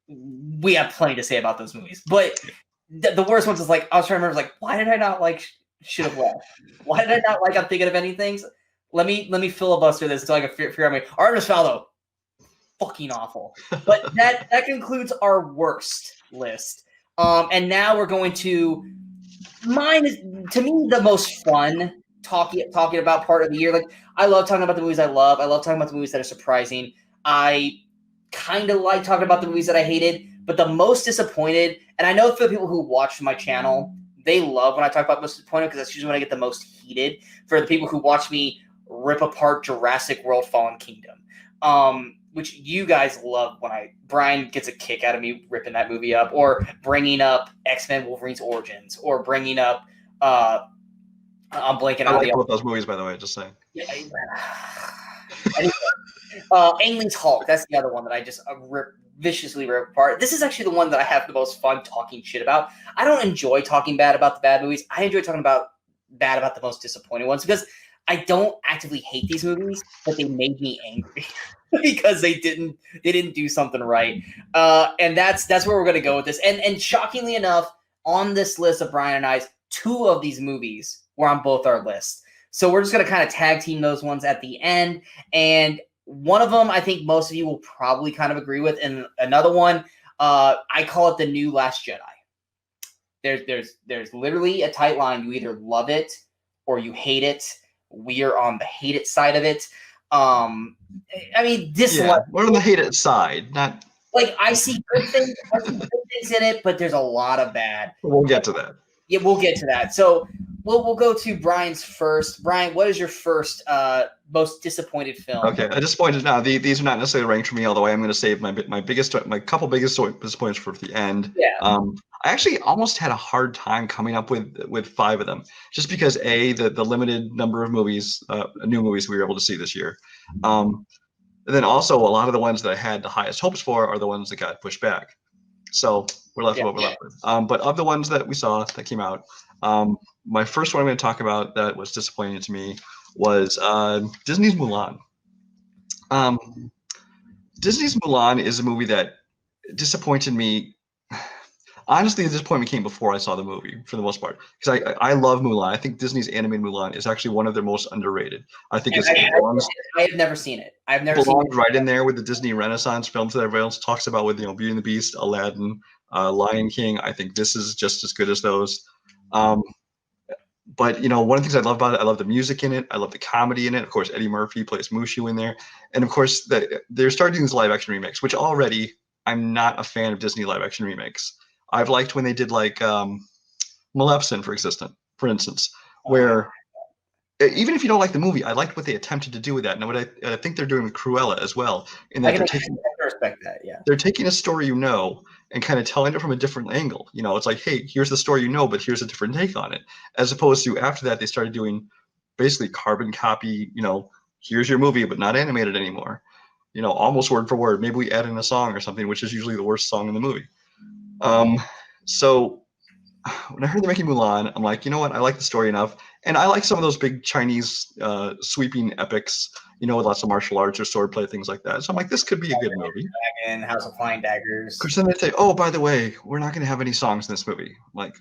we have plenty to say about those movies, but the worst ones is like I was trying to remember like why did I not like Should Have Left? Why did I not like I'm Thinking of Ending Things? Let me filibuster this until I can figure out my Artemis Fowl. Fucking awful. But that concludes our worst list. And now we're going to mine is to me the most fun talking about part of the year. Like I love talking about the movies I love. I love talking about the movies that are surprising. I kind of like talking about the movies that I hated, but the most disappointed, and I know for the people who watch my channel, they love when I talk about most disappointed because that's usually when I get the most heated. For the people who watch me rip apart Jurassic World Fallen Kingdom. Which you guys love when Brian gets a kick out of me ripping that movie up, or bringing up X-Men Wolverine's Origins, or bringing up I'm blanking I on like both those movies, by the way, just saying. Yeah, anyway, Ang Lee's Hulk, that's the other one that I just viciously rip apart. This is actually the one that I have the most fun talking shit about. I don't enjoy talking bad about the bad movies. I enjoy talking bad about the most disappointing ones because I don't actively hate these movies, but they made me angry because they didn't do something right. And that's where we're gonna go with this. And shockingly enough, on this list of Brian and I's, 2 of these movies were on both our lists. So we're just gonna kind of tag team those ones at the end. And one of them I think most of you will probably kind of agree with, and another one, I call it the new Last Jedi. There's literally a tight line. You either love it or you hate it. We are on the hate it side of it. I mean, we're on the hate it side, not like I see good things. I see good things in it, but there's a lot of bad. We'll get to that. Yeah, we'll get to that. So we'll go to Brian's first. Brian, what is your first most disappointed film? Okay, disappointed now. These are not necessarily ranked for me, although I am going to save my couple biggest disappointments for the end. Yeah. I actually almost had a hard time coming up with 5 of them, just because the limited number of movies, new movies we were able to see this year. And then also a lot of the ones that I had the highest hopes for are the ones that got pushed back. So we're left with what we're left with. But of the ones that we saw that came out, my first one I'm going to talk about that was disappointing to me was Disney's Mulan. Disney's Mulan is a movie that disappointed me. Honestly, the disappointment came before I saw the movie, for the most part, because I love Mulan. I think Disney's animated Mulan is actually one of their most underrated. I think I have never seen it. I've never seen it. Right in there with the Disney Renaissance films that everyone else talks about, with Beauty and the Beast, Aladdin, Lion King. I think this is just as good as those. But one of the things I love about it, I love the music in it. I love the comedy in it. Of course, Eddie Murphy plays Mushu in there, and of course they're starting these live action remakes, which already I'm not a fan of Disney live action remakes. I've liked when they did like Maleficent, for instance, where even if you don't like the movie, I liked what they attempted to do with that. And what I think they're doing with Cruella as well. And that I respect that, yeah. They're taking a story and kind of telling it from a different angle. It's like, hey, here's the story but here's a different take on it. As opposed to after that, they started doing basically carbon copy, here's your movie, but not animated anymore. Almost word for word. Maybe we add in a song or something, which is usually the worst song in the movie. So when I heard they're making Mulan, I'm like, you know what? I like the story enough. And I like some of those big Chinese sweeping epics, with lots of martial arts or swordplay, things like that. So I'm like, this could be a good movie. Dragon, House of Flying Daggers. Because then they say, oh, by the way, we're not going to have any songs in this movie. I'm like,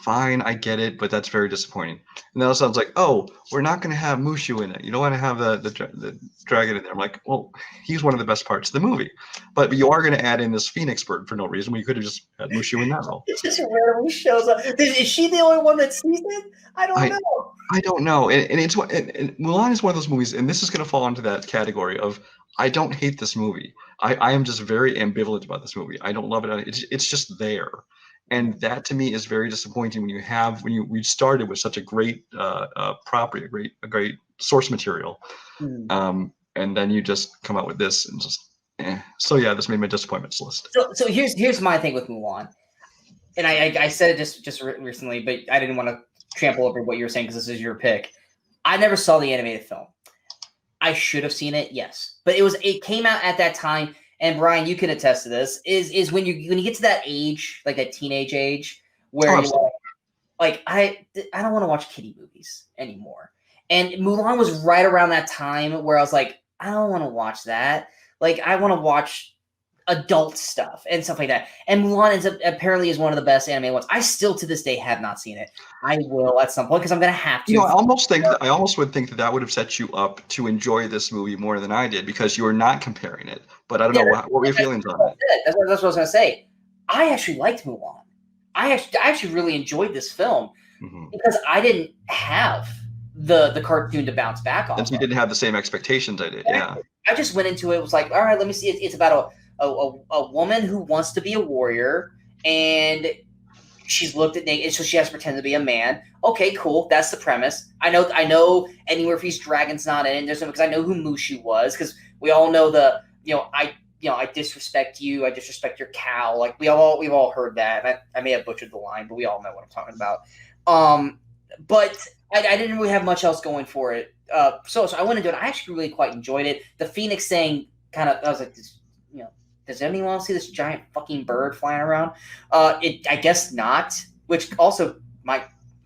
fine, I get it, but that's very disappointing. And then also sounds like, oh, we're not going to have Mushu in it. You don't want to have the dragon in there. I'm like, well, he's one of the best parts of the movie, but you are going to add in this Phoenix bird for no reason. We could have just had Mushu in that role. It just randomly shows up. Is she the only one that sees it? I don't know. I don't know. And it's and Mulan is one of those movies, and this is going to fall into that category of I don't hate this movie. I am just very ambivalent about this movie. I don't love it. It's just there. And that to me is very disappointing when we started with such a great property, a great source material, and then you just come out with this and just So yeah, this made my disappointments list. So here's my thing with Mulan, and I said it just recently, but I didn't want to trample over what you were saying because this is your pick. I never saw the animated film. I should have seen it, yes, but it came out at that time. And Brian, you can attest to this. Is when you get to that age, like that teenage age, where you're like I don't want to watch kiddie movies anymore. And Mulan was right around that time where I was like, I don't want to watch that. Like I want to watch adult stuff and stuff like that. And Mulan apparently is one of the best animated ones. I still to this day have not seen it. I will at some point because I'm gonna have to. I almost would think that would have set you up to enjoy this movie more than I did because you were not comparing it. But I don't know what were your feelings on it. That's what I was gonna say. I actually liked Mulan. I actually really enjoyed this film because I didn't have the cartoon to bounce back on. And you didn't have the same expectations I did. Yeah. I just went into it was like, all right, let me see. It's about a woman who wants to be a warrior and she's looked at naked, so she has to pretend to be a man. Okay, cool. That's the premise. I know Eddie Murphy's dragon's not in it. There's no because I know who Mushu was because we all know I disrespect you. I disrespect your cow. Like we've all heard that. And I may have butchered the line, but we all know what I'm talking about. But I didn't really have much else going for it. So I went into it. I actually really quite enjoyed it. The Phoenix thing I was like, does anyone want to see this giant fucking bird flying around? I guess not, which also might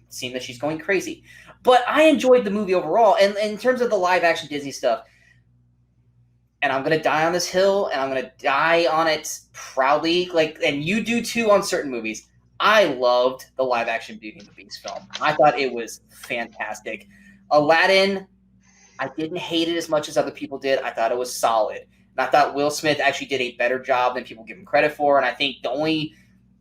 seem that she's going crazy. But I enjoyed the movie overall. And in terms of the live action Disney stuff, and I'm going to die on this hill, and I'm going to die on it proudly, and you do too on certain movies. I loved the live action Beauty and the Beast film. I thought it was fantastic. Aladdin, I didn't hate it as much as other people did. I thought it was solid. And I thought Will Smith actually did a better job than people give him credit for. And I think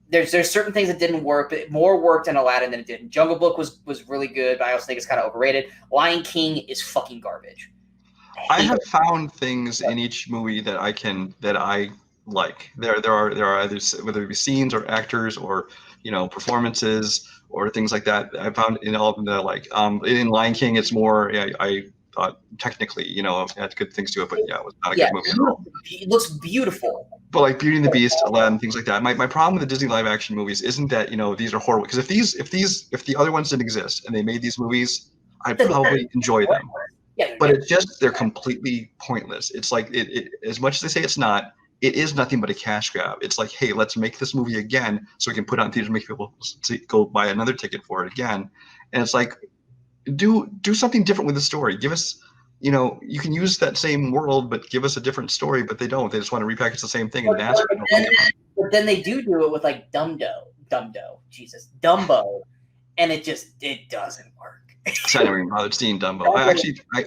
there's certain things that didn't work, but it more worked in Aladdin than it did. Jungle Book was really good, but I also think it's kind of overrated. Lion King is fucking garbage. I have found things in each movie that I like. There are either whether it be scenes or actors or performances or things like that. I found in all of them that I like. In Lion King, it's more. I thought technically, it had good things to it, but it was not a good movie at all. It looks beautiful. But like Beauty and the Beast, Aladdin, things like that. My problem with the Disney live action movies isn't that these are horrible. Because if the other ones didn't exist and they made these movies, I'd probably enjoy them. Yeah, but it's just they're completely pointless. It's like it as much as they say it's not. It is nothing but a cash grab. It's like, hey, let's make this movie again so we can put it on theaters and make people go buy another ticket for it again. And it's like, do something different with the story. Give us, you can use that same world, but give us a different story. But they don't. They just want to repackage the same thing. But then they do it with like Dumbo, and it doesn't work. So I never even bothered seeing Dumbo.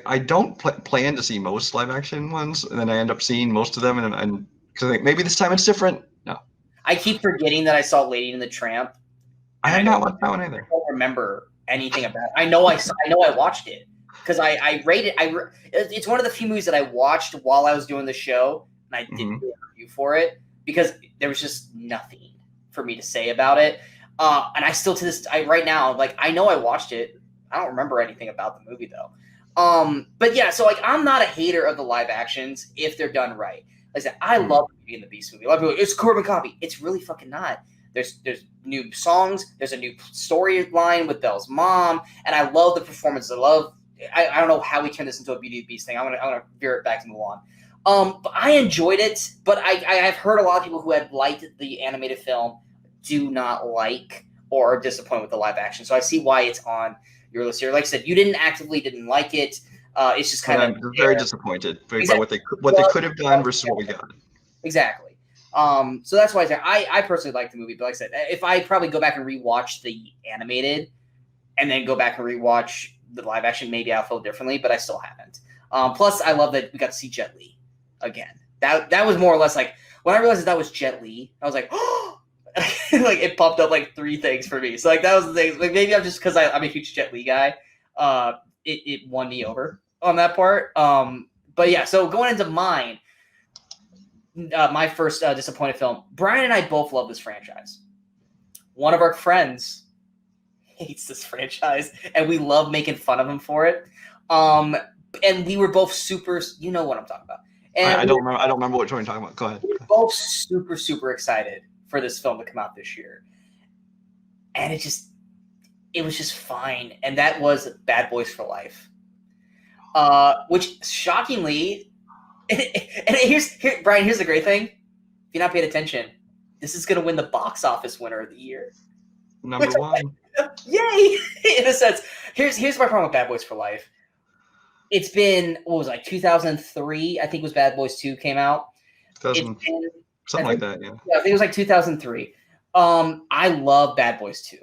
I don't plan to see most live action ones, and then I end up seeing most of them, and because I think maybe this time it's different. No, I keep forgetting that I saw Lady and the Tramp. I have not watched that one either. I don't remember anything about it. I know I watched it because I rated. It's one of the few movies that I watched while I was doing the show, and I didn't do a review for it because there was just nothing for me to say about it. And I still right now, like I know I watched it. I don't remember anything about the movie though. But yeah, so like I'm not a hater of the live actions if they're done right. Like I said, I love the Beauty and the Beast movie. A lot of people, it's carbon copy. It's really fucking not. There's new songs. There's a new storyline with Belle's mom, and I love the performance. I don't know how we turned this into a Beauty and the Beast thing. I'm gonna veer it back to Mulan. But I enjoyed it. But I've heard a lot of people who had liked the animated film do not like or are disappointed with the live action. So I see why it's on your list here. Like I said, you didn't like it. It's just kind of I'm very disappointed by what they could have done versus what we got. Exactly. So that's why I personally like the movie. But like I said, if I probably go back and rewatch the animated and then go back and rewatch the live action, maybe I'll feel differently. But I still haven't. Plus, I love that we got to see Jet Li again. That was more or less like when I realized that was Jet Li, I was like, oh, like it popped up like 3 things for me. So like that was the thing. Like maybe I'm just because I'm a huge Jet Li guy. It won me over on that part. But yeah, so going into mine, my first disappointed film. Brian and I both love this franchise. One of our friends hates this franchise, and we love making fun of him for it. And we were both super. You know what I'm talking about. And I don't remember. I don't remember what you're talking about. Go ahead. We were both super excited for this film to come out this year, and it was just fine. And that was Bad Boys for Life, which shockingly, and Brian. Here's the great thing: if you're not paying attention, this is going to win the box office winner of the year. Number one. Yay! In a sense, here's my problem with Bad Boys for Life. It's been, what was it, like 2003, I think was Bad Boys 2 came out. Something like that, yeah. Yeah, I think it was like 2003. I love Bad Boys 2.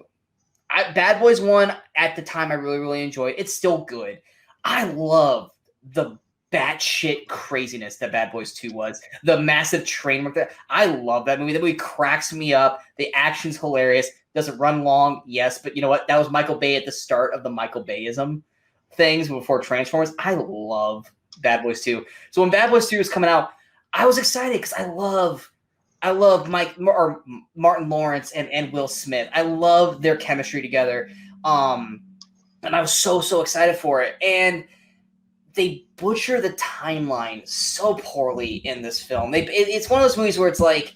Bad Boys 1, at the time, I really enjoyed. It's still good. I love the batshit craziness that Bad Boys 2 was. The massive train wreck. I love that movie. That movie cracks me up. The action's hilarious. Does it run long? Yes, but you know what? That was Michael Bay at the start of the Michael Bayism things before Transformers. I love Bad Boys 2. So when Bad Boys 2 was coming out, I was excited because I love Martin Lawrence and Will Smith. I love their chemistry together. And I was so excited for it. And they butcher the timeline so poorly in this film. It's one of those movies where it's like,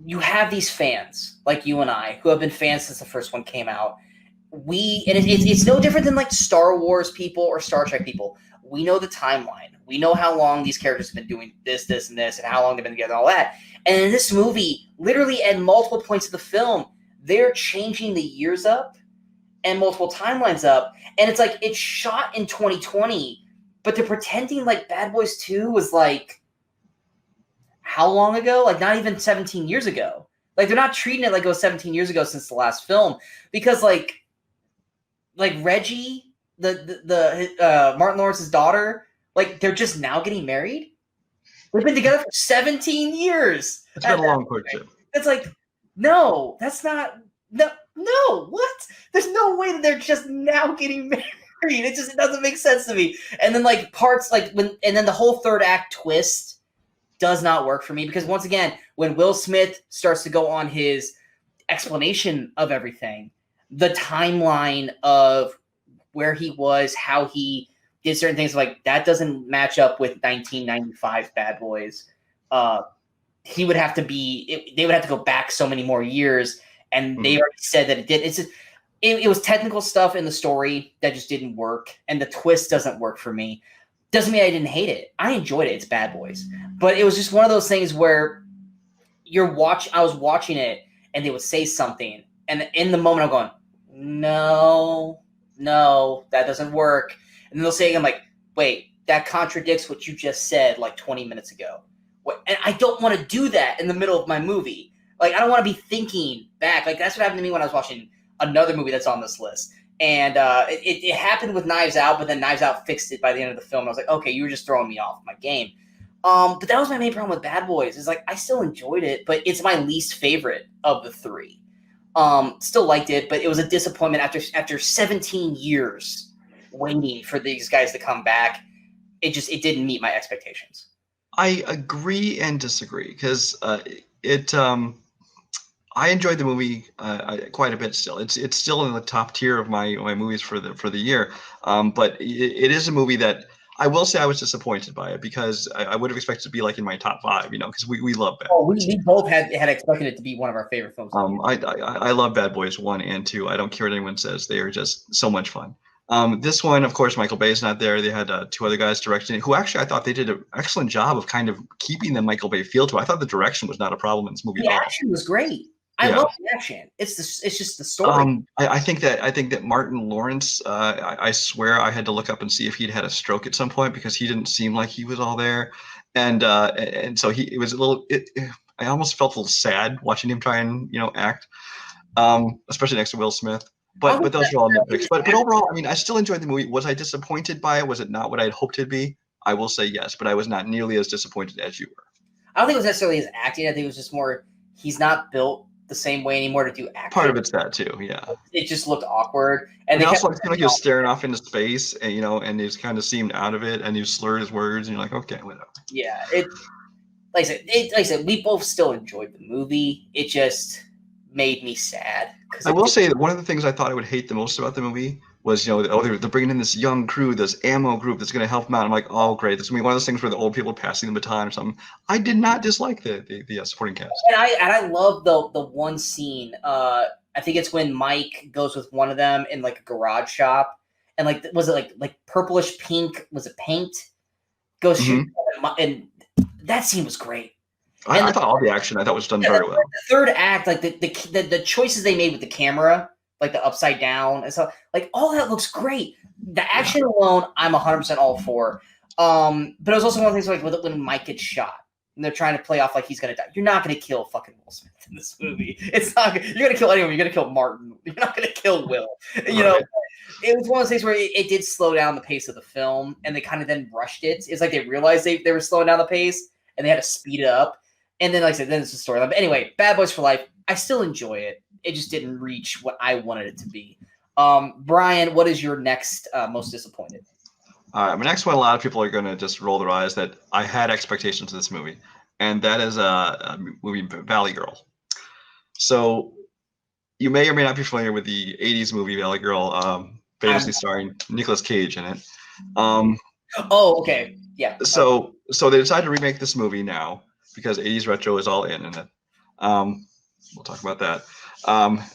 you have these fans like you and I who have been fans since the first one came out. It's no different than like Star Wars people or Star Trek people. We know the timeline. We know how long these characters have been doing this, and this, and how long they've been together, all that. And in this movie, literally at multiple points of the film, they're changing the years up and multiple timelines up. And it's like it's shot in 2020, but they're pretending like Bad Boys 2 was like how long ago? Like not even 17 years ago. Like they're not treating it like it was 17 years ago since the last film, because like Reggie, the Martin Lawrence's daughter, like they're just now getting married. They've been together for 17 years. It's been a long courtship. It's like, no, that's not no, what? There's no way that they're just now getting married. It doesn't make sense to me. And then like parts like and then the whole third act twist does not work for me, because once again, when Will Smith starts to go on his explanation of everything, the timeline of where he was, how he did certain things, like that doesn't match up with 1995 Bad Boys. They would have to go back so many more years, and they already said that it did. It was technical stuff in the story that just didn't work, and the twist doesn't work for me. Doesn't mean I didn't hate it. I enjoyed it. It's Bad Boys. But it was just one of those things where I was watching it and they would say something, and in the moment I'm going, no, that doesn't work. And then they'll say, I'm like, wait, that contradicts what you just said like 20 minutes ago. And I don't want to do that in the middle of my movie. Like, I don't want to be thinking back. Like, that's what happened to me when I was watching another movie that's on this list. And it happened with Knives Out, but then Knives Out fixed it by the end of the film. I was like, okay, you were just throwing me off my game. But that was my main problem with Bad Boys. Is like, I still enjoyed it, but it's my least favorite of the 3. Still liked it, but it was a disappointment after 17 years waiting for these guys to come back. It didn't meet my expectations. I agree and disagree, because I enjoyed the movie quite a bit. Still, it's still in the top tier of my movies for the year. But it is a movie that I will say I was disappointed by it, because I would have expected to be like in my top 5, because we love Bad Boys. We both had expected it to be one of our favorite films. I love Bad Boys 1 and 2. I don't care what anyone says; they are just so much fun. This one, of course, Michael Bay is not there. They had 2 other guys directing it, who actually I thought they did an excellent job of kind of keeping the Michael Bay feel to it. I thought the direction was not a problem in this movie The at all. action was great. I love the action. It's just the story. I think that Martin Lawrence. I swear I had to look up and see if he'd had a stroke at some point because he didn't seem like he was all there, and so it was a little. I almost felt a little sad watching him try and act, especially next to Will Smith. But those are all nitpicks. But overall, I mean, I still enjoyed the movie. Was I disappointed by it? Was it not what I had hoped it'd be? I will say yes, but I was not nearly as disappointed as you were. I don't think it was necessarily his acting. I think it was just more he's not built the same way anymore to do acting. Part of it's that too, yeah. It just looked awkward, and it also seemed like he was staring off into space, and and he just kind of seemed out of it, and he slurred his words, and you're like, okay, whatever. Yeah, like I said, we both still enjoyed the movie. It just made me sad. I will say that one of the things I thought I would hate the most about the movie was, they're bringing in this young crew, this ammo group that's going to help them out. I'm like, oh, great. This is going to be one of those things where the old people are passing the baton or something. I did not dislike the supporting cast. And I love the one scene. I think it's when Mike goes with one of them in like a garage shop. And like, was it like purplish pink? Was it paint? Goes shoot. And that scene was great. I thought all the action was done very well. The third act, like the choices they made with the camera, like the upside down and stuff, like all that looks great. The action alone, I'm 100% all for. But it was also one of the things like when Mike gets shot and they're trying to play off like he's gonna die. You're not gonna kill fucking Will Smith in this movie. It's not. You're gonna kill anyone. You're gonna kill Martin. You're not gonna kill Will. You know. It was one of those things where it did slow down the pace of the film, and they kind of then rushed it. It's like they realized they were slowing down the pace, and they had to speed it up. And then, like I said, then it's the storyline. But anyway, Bad Boys for Life, I still enjoy it. It just didn't reach what I wanted it to be. Brian, what is your next most disappointed? All right, my next one, a lot of people are going to just roll their eyes that I had expectations of this movie, and that is a movie, Valley Girl. So you may or may not be familiar with the 80s movie Valley Girl, famously starring Nicolas Cage in it. Oh, okay. Yeah. So they decided to remake this movie now because 80s retro is all in it. We'll talk about that.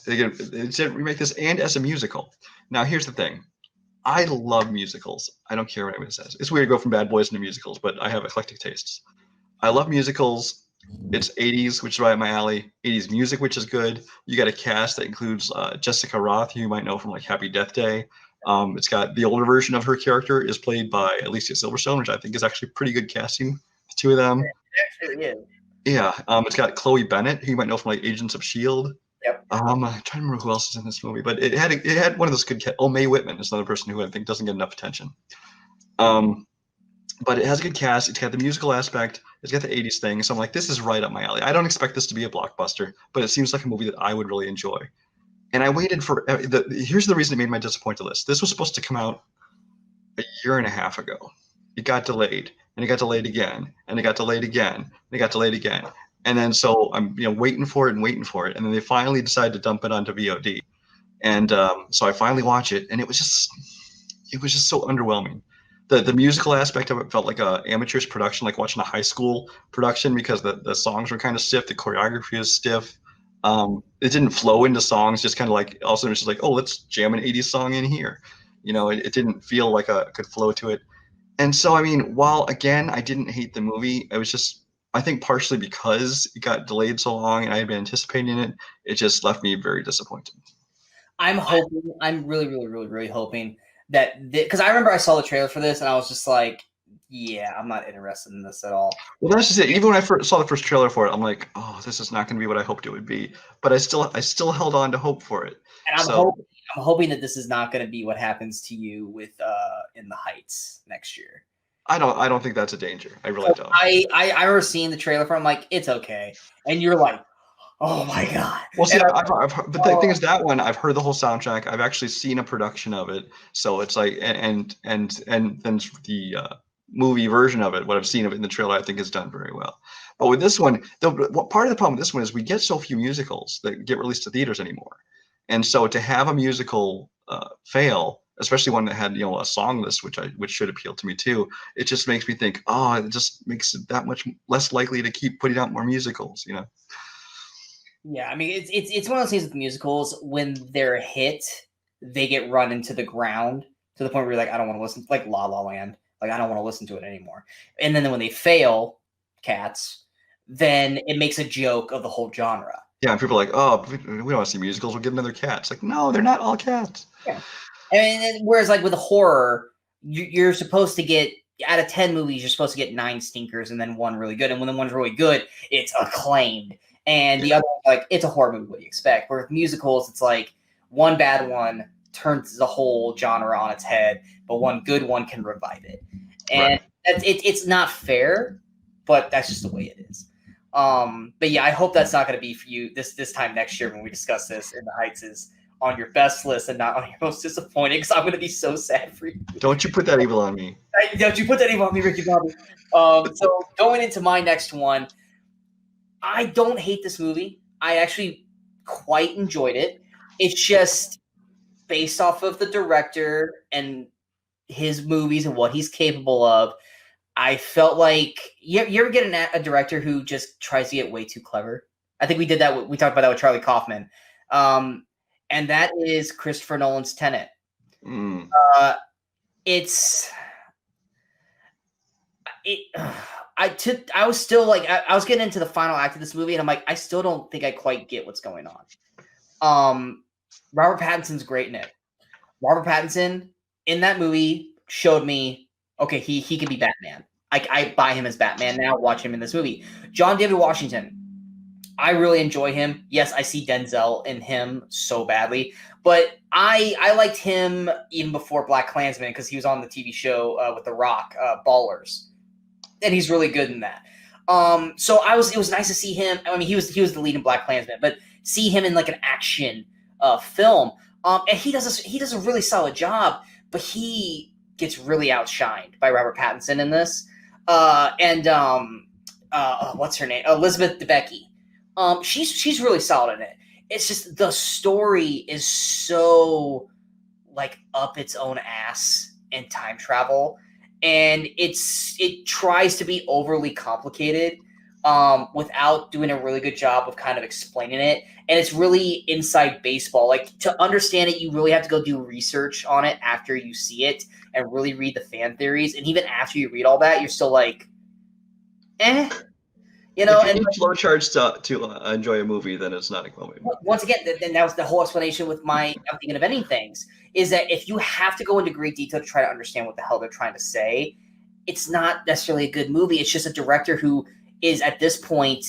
They decided to remake this and as a musical. Now, here's the thing. I love musicals. I don't care what anyone says. It's weird to go from Bad Boys into musicals, but I have eclectic tastes. I love musicals. It's 80s, which is right up my alley. 80s music, which is good. You got a cast that includes Jessica Roth, who you might know from like Happy Death Day. It's got the older version of her character is played by Alicia Silverstone, which I think is actually pretty good casting. The two of them. Yeah. It's got Chloe Bennett, who you might know from like Agents of S.H.I.E.L.D. Yep. I'm trying to remember who else is in this movie, but it had one of those good. Mae Whitman is another person who I think doesn't get enough attention. But it has a good cast. It's got the musical aspect. It's got the 80s thing. So I'm like, this is right up my alley. I don't expect this to be a blockbuster, but it seems like a movie that I would really enjoy. And I waited for here's the reason it made my disappointed list. This was supposed to come out a year and a half ago. It got delayed, and it got delayed again, and it got delayed again, and it got delayed again. And then so I'm waiting for it, and then they finally decided to dump it onto VOD. And so I finally watch it, and it was just so underwhelming. The musical aspect of it felt like a amateurish production, like watching a high school production, because the songs were kind of stiff, the choreography is stiff. It didn't flow into songs, just kind of like also it was just like, oh, let's jam an 80s song in here. It didn't feel like a good flow to it. And so I mean, while again I didn't hate the movie, it was just, I think partially because it got delayed so long and I had been anticipating it, it just left me very disappointed. I'm really, really, really, really hoping that, because I remember I saw the trailer for this and I was just like, yeah, I'm not interested in this at all. Well, that's just it. Even when I first saw the first trailer for it, I'm like, oh, this is not going to be what I hoped it would be. But I still held on to hope for it. And I'm hoping that this is not going to be what happens to you with In the Heights next year. I don't think that's a danger. I really don't. I remember seeing the trailer for it, I'm like, it's okay. And you're like, oh my God. Well, see, I've heard, but the thing is, that one, I've heard the whole soundtrack. I've actually seen a production of it. So it's like, and then the movie version of it, what I've seen of it in the trailer, I think is done very well. But with this one, part of the problem with this one is we get so few musicals that get released to theaters anymore. And so to have a musical fail, especially one that had a song list, which should appeal to me too, it just makes me think, oh, it just makes it that much less likely to keep putting out more musicals. Yeah, I mean, it's one of those things with musicals, when they're a hit, they get run into the ground to the point where you're like, I don't want to listen, like La La Land. Like, I don't want to listen to it anymore. And then when they fail, Cats, then it makes a joke of the whole genre. Yeah, and people are like, oh, we don't want to see musicals. We'll give them their cats. Like, no, they're not all cats. Yeah. I mean, whereas like with horror, you're supposed to get out of 10 movies, you're supposed to get 9 stinkers and then one really good. And when the one's really good, it's acclaimed. And the other one, like, it's a horror movie. What do you expect? Where with musicals, it's like one bad one turns the whole genre on its head, but one good one can revive it. And Right. it's not fair, but that's just the way it is. But yeah, I hope that's not going to be for you this time next year when we discuss this in the Heights is on your best list and not on your most disappointing, because I'm going to be so sad for you. Don't you put that evil on me. Don't you put that even on me, Ricky Bobby. So going into my next one, I don't hate this movie. I actually quite enjoyed it. It's just based off of the director and his movies and what he's capable of. I felt like you ever get a director who just tries to get way too clever? I think we did that. We talked about that with Charlie Kaufman. And that is Christopher Nolan's Tenet. Mm. It's it. I was still like I was getting into the final act of this movie, and I'm like, I still don't think I quite get what's going on. Robert Pattinson's great in it. Robert Pattinson in that movie showed me, okay, he can be Batman. I buy him as Batman now. Watch him in this movie. John David Washington. I really enjoy him. Yes, I see Denzel in him so badly, but I liked him even before BlacKkKlansman because he was on the TV show with The Rock, Ballers, and he's really good in that. So it was nice to see him. I mean, he was the lead in BlacKkKlansman, but see him in like an action film, and he does a really solid job, but he gets really outshined by Robert Pattinson in this, what's her name, Elizabeth Debicki. She's really solid in it. It's just the story is so like up its own ass in time travel, and it tries to be overly complicated without doing a really good job of kind of explaining it. And it's really inside baseball. Like to understand it, you really have to go do research on it after you see it and really read the fan theories. And even after you read all that, you're still like, eh. You know, If you and need flow charts to enjoy a movie, then it's not a movie. once again, then that was the whole explanation with I'm thinking of ending things, is that if you have to go into great detail to try to understand what the hell they're trying to say, it's not necessarily a good movie. It's just a director who is at this point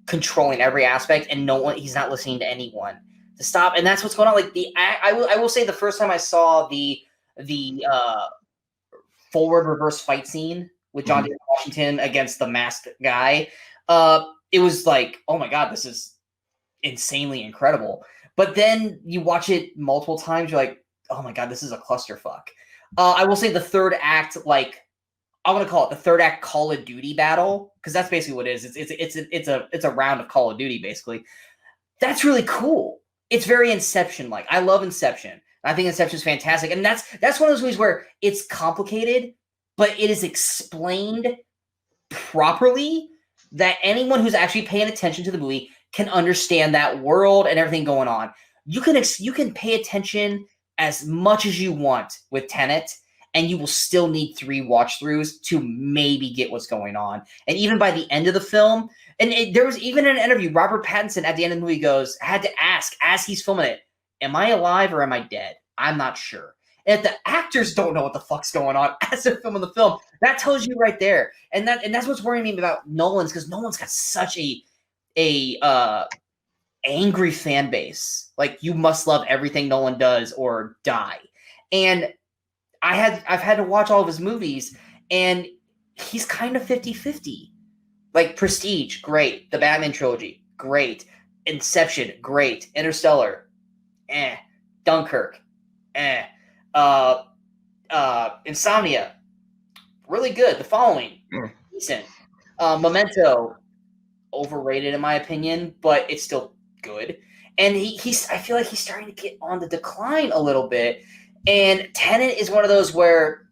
controlling every aspect, and he's not listening to anyone to stop. And that's what's going on. Like I will say the first time I saw the forward reverse fight scene with John David Washington against the masked guy, it was like, oh my God, this is insanely incredible. But then you watch it multiple times, you're like, oh my God, this is a clusterfuck. I will say the third act, like I want to call it the third act Call of Duty battle, because that's basically what it is. It's a round of Call of Duty, basically. That's really cool. It's very Inception-like. I love Inception. I think Inception is fantastic. And that's one of those movies where it's complicated, but it is explained properly that anyone who's actually paying attention to the movie can understand that world and everything going on. You can pay attention as much as you want with Tenet, and you will still need 3 watch-throughs to maybe get what's going on. And even by the end of the film, there was even an interview, Robert Pattinson at the end of the movie had to ask, as he's filming it, am I alive or am I dead? I'm not sure. And if the actors don't know what the fuck's going on as they're filming the film, that tells you right there. And that's what's worrying me about Nolan's, because Nolan's got such a angry fan base. Like, you must love everything Nolan does or die. And I've had to watch all of his movies, and he's kind of 50-50. Like Prestige, great. The Batman trilogy, great. Inception, great. Interstellar, Dunkirk, Insomnia, really good. The Following, decent. Memento, overrated in my opinion, but it's still good. And I feel like he's starting to get on the decline a little bit. And Tenet is one of those where,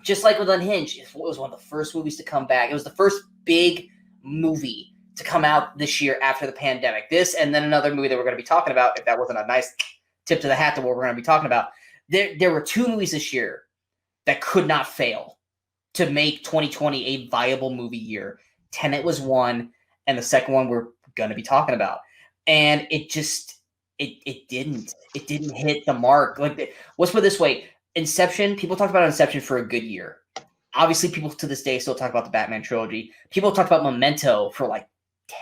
just like with Unhinged, it was one of the first movies to come back. It was the first big movie to come out this year after the pandemic. This, and then another movie that we're going to be talking about, if that wasn't a nice tip to the hat to what we're going to be talking about. There were 2 movies this year that could not fail to make 2020 a viable movie year. Tenet was one, and the second one we're going to be talking about. and it didn't hit the mark. Like, let's put it this way: Inception. People talked about Inception for a good year. Obviously, people to this day still talk about the Batman trilogy. People talk about Memento for like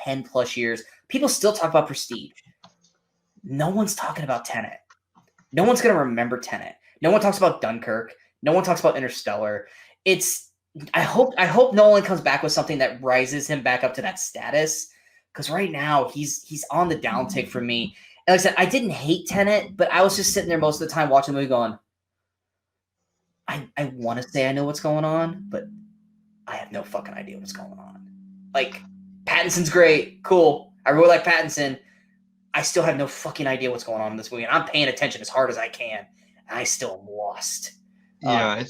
10 plus years. People still talk about Prestige. No one's talking about Tenet. No one's going to remember Tenet. No one talks about Dunkirk. No one talks about Interstellar. I hope Nolan comes back with something that rises him back up to that status, because right now he's on the downtick for me. And like I said, I didn't hate Tenet, but I was just sitting there most of the time watching the movie going, I want to say I know what's going on, but I have no fucking idea what's going on. Like, Pattinson's great, cool. I really like Pattinson. I still have no fucking idea what's going on in this movie, and I'm paying attention as hard as I can, and I still am lost. Yeah,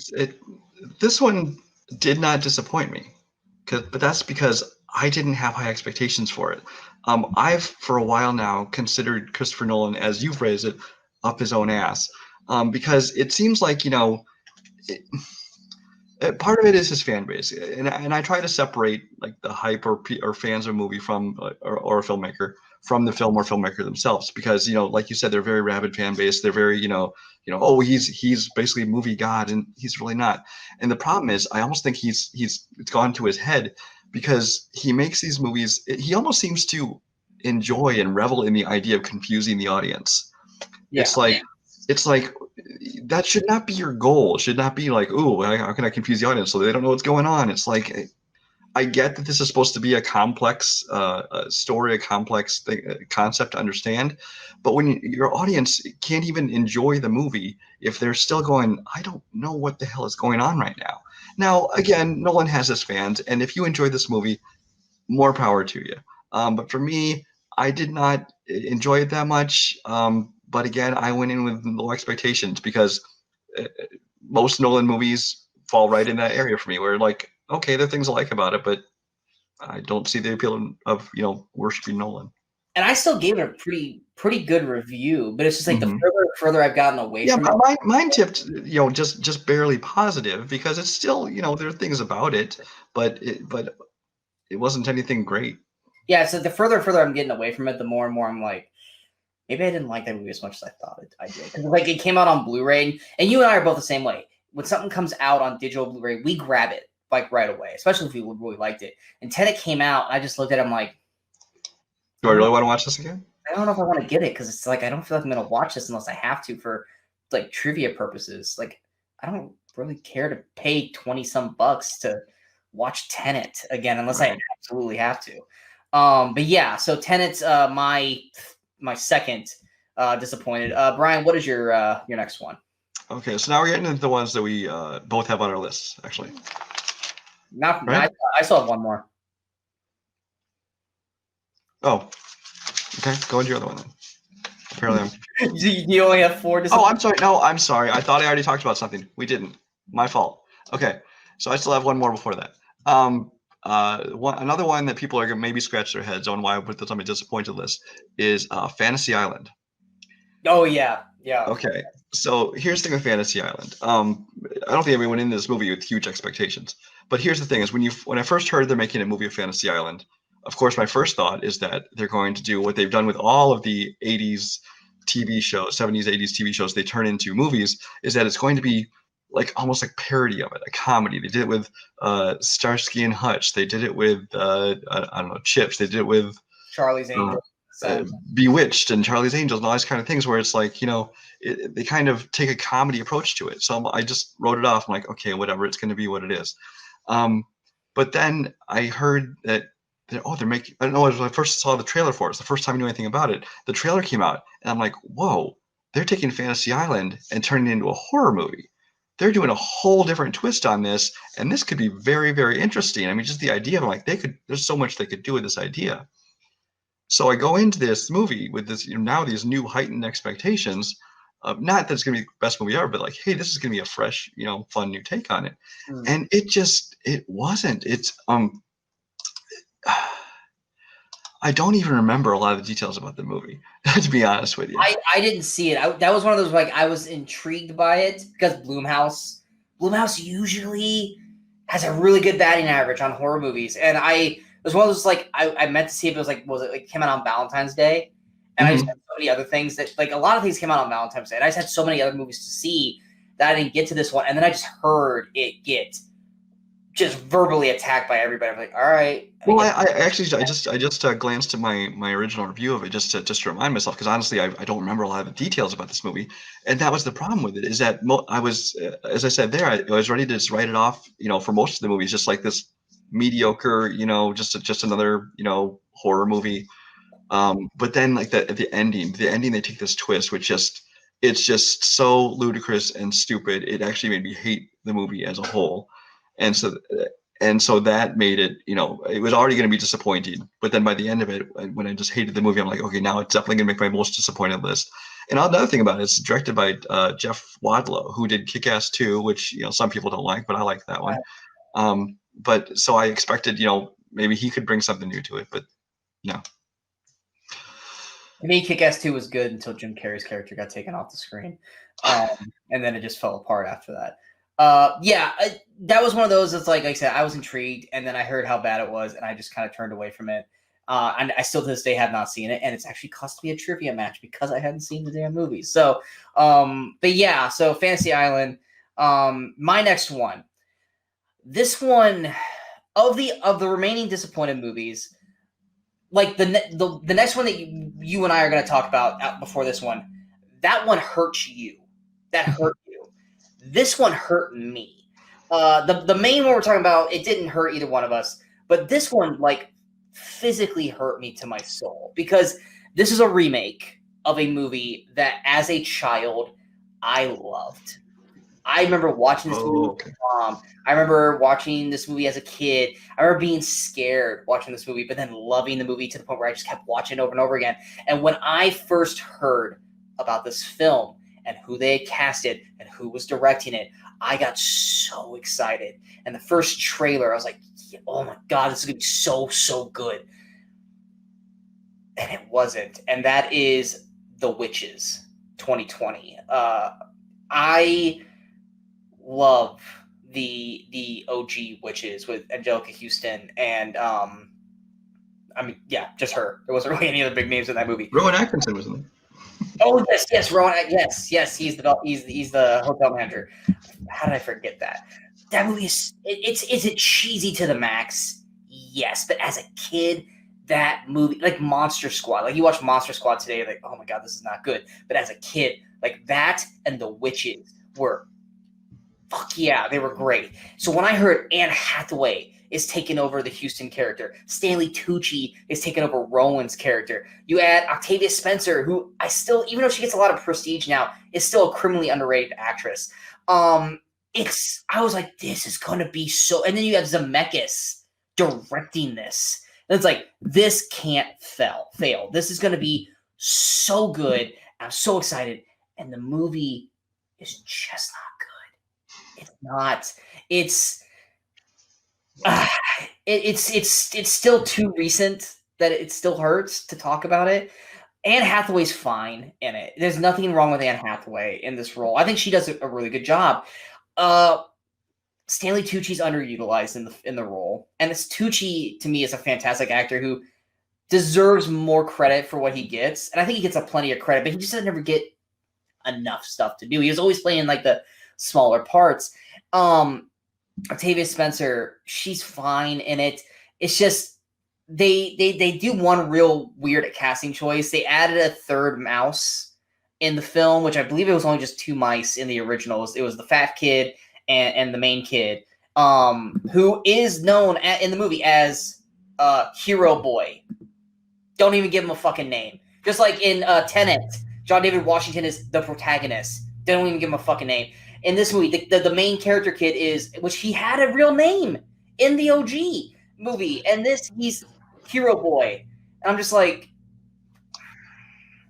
this one did not disappoint me, but that's because I didn't have high expectations for it. I've for a while now considered Christopher Nolan, as you've raised it, up his own ass, because it seems like part of it is his fan base, and I try to separate like the hype or fans of a movie from or a filmmaker from the film or filmmaker themselves, because like you said, they're very rabid fan base. They're very oh, he's basically movie god, and he's really not. And the problem is, I almost think it's gone to his head, because he makes these movies. He almost seems to enjoy and revel in the idea of confusing the audience. Yeah. It's like that should not be your goal. It should not be like, ooh, how can I confuse the audience so they don't know what's going on? It's like, I get that this is supposed to be a complex story, a complex concept to understand, but when your audience can't even enjoy the movie if they're still going, I don't know what the hell is going on right now. Now, again, Nolan has his fans, and if you enjoy this movie, more power to you. But for me, I did not enjoy it that much. But again, I went in with low expectations, because most Nolan movies fall right in that area for me, where like, okay, there are things I like about it, but I don't see the appeal of worshiping Nolan. And I still gave it a pretty good review, but it's just like the further I've gotten away from it. Mine tipped just barely positive, because it's still there are things about it, but it wasn't anything great. Yeah, so the further I'm getting away from it, the more and more I'm like, maybe I didn't like that movie as much as I thought I did. Because like, it came out on Blu-ray, and you and I are both the same way. When something comes out on digital Blu-ray, we grab it like right away, especially if we really liked it. And Tenet came out, and I just looked at it, I'm like, do I really want to watch this again? I don't know if I want to get it, because it's like I don't feel like I'm going to watch this unless I have to for like trivia purposes. Like, I don't really care to pay $20-some to watch Tenet again unless I absolutely have to. But yeah, so Tenet's my second disappointed. Brian, what is your next one? Okay, so now we're getting into the ones that we both have on our lists, actually. I still have one more. Oh, okay. Go into your other one then. Apparently, you only have 4 disappointed. Oh, I'm sorry. No, I'm sorry. I thought I already talked about something. We didn't. My fault. Okay, so I still have one more before that. Another one that people are gonna maybe scratch their heads on why I put this on my disappointed list is Fantasy Island. Oh yeah. Okay, so here's the thing with Fantasy Island. I don't think everyone in this movie with huge expectations, but here's the thing: is when I first heard they're making a movie of Fantasy Island, of course my first thought is that they're going to do what they've done with all of the 80s TV shows, 70s, 80s TV shows they turn into movies, is that it's going to be like almost like parody of it, a comedy. They did it with Starsky and Hutch. They did it with I don't know, Chips. They did it with Charlie's Angels. Bewitched and Charlie's Angels and all these kind of things, where it's like they kind of take a comedy approach to it. So I just wrote it off. I'm like, okay, whatever, it's going to be what it is. But then I heard that they're making. I don't know. When I first saw the trailer for it, it's the first time I knew anything about it. The trailer came out, and I'm like, whoa! They're taking Fantasy Island and turning it into a horror movie. They're doing a whole different twist on this, and this could be very, very interesting. I mean, just the idea of like there's so much they could do with this idea. So I go into this movie with this, now these new heightened expectations. Not that it's going to be the best movie ever, but like, hey, this is going to be a fresh, fun new take on it. And it wasn't. It's I don't even remember a lot of the details about the movie, to be honest with you. I didn't see it. That was one of those, like, I was intrigued by it because Blumhouse usually has a really good batting average on horror movies, and it was one of those, like, I meant to see it, but it was like came out on Valentine's Day, And I just Mhm. had so many other things that, like, a lot of things came out on Valentine's Day, and I just had so many other movies to see that I didn't get to this one. And then I just heard it get just verbally attacked by everybody. I'm like, all right, I Well, get I actually I just glanced at my original review of it just to remind myself, because honestly I don't remember a lot of the details about this movie, and that was the problem with it, is that I was as I said there, I was ready to just write it off, for most of the movies, just like this mediocre, just another horror movie. But then like the ending they take this twist, which it's just so ludicrous and stupid. It actually made me hate the movie as a whole, and so that made it, it was already going to be disappointing. But then by the end of it, when I just hated the movie, I'm like, okay, now it's definitely going to make my most disappointed list. And another thing about it, it's directed by Jeff Wadlow, who did Kick-Ass 2, which some people don't like, but I like that one. But so I expected, maybe he could bring something new to it, but no. To me, Kick-Ass 2 was good until Jim Carrey's character got taken off the screen. And then it just fell apart after that. That was one of those that's like I said, I was intrigued, and then I heard how bad it was, and I just kind of turned away from it. And I still to this day have not seen it, and it's actually cost me a trivia match because I hadn't seen the damn movie. So, so Fantasy Island. My next one. This one of the remaining disappointed movies, like the next one that you and I are going to talk about before this one, that one hurts you. That hurt you. This one hurt me. The main one we're talking about, it didn't hurt either one of us, but this one like physically hurt me to my soul, because this is a remake of a movie that as a child I loved. I remember watching this movie with Okay. my mom. I remember watching this movie as a kid. I remember being scared watching this movie, but then loving the movie to the point where I just kept watching it over and over again. And when I first heard about this film and who they had casted and who was directing it, I got so excited. And the first trailer, I was like, oh my God, this is going to be so, so good. And it wasn't. And that is The Witches 2020. I love the OG Witches with Angelica Houston and just her. There wasn't really any other big names in that movie. Rowan Atkinson was in it. Oh yes, Rowan. Yes. He's the hotel manager. How did I forget that? That movie is it cheesy to the max? Yes, but as a kid, that movie, like Monster Squad, like you watch Monster Squad today, like, oh my God, this is not good. But as a kid, like that and The Witches were, fuck yeah, they were great. So when I heard Anne Hathaway is taking over the Houston character, Stanley Tucci is taking over Rowan's character, you add Octavia Spencer, who I still, even though she gets a lot of prestige now, is still a criminally underrated actress. I was like, this is gonna be so. And then you have Zemeckis directing this, and it's like, this can't fail. This is gonna be so good. I'm so excited, and the movie is just not good. It's not. It's still too recent that it still hurts to talk about it. Anne Hathaway's fine in it. There's nothing wrong with Anne Hathaway in this role. I think she does a really good job. Stanley Tucci's underutilized in the role, and this Tucci to me is a fantastic actor who deserves more credit for what he gets, and I think he gets a plenty of credit, but he just doesn't ever get enough stuff to do. He was always playing like the smaller parts. Octavia Spencer, she's fine in it. It's just they do one real weird casting choice. They added a third mouse in the film, which I believe it was only just two mice in the originals. It was the fat kid and the main kid, who is known in the movie as Hero Boy. Don't even give him a fucking name. Just like in Tenet, John David Washington is the protagonist. They don't even give him a fucking name. In this movie, the main character kid which he had a real name in the OG movie, and he's Hero Boy. And I'm just like,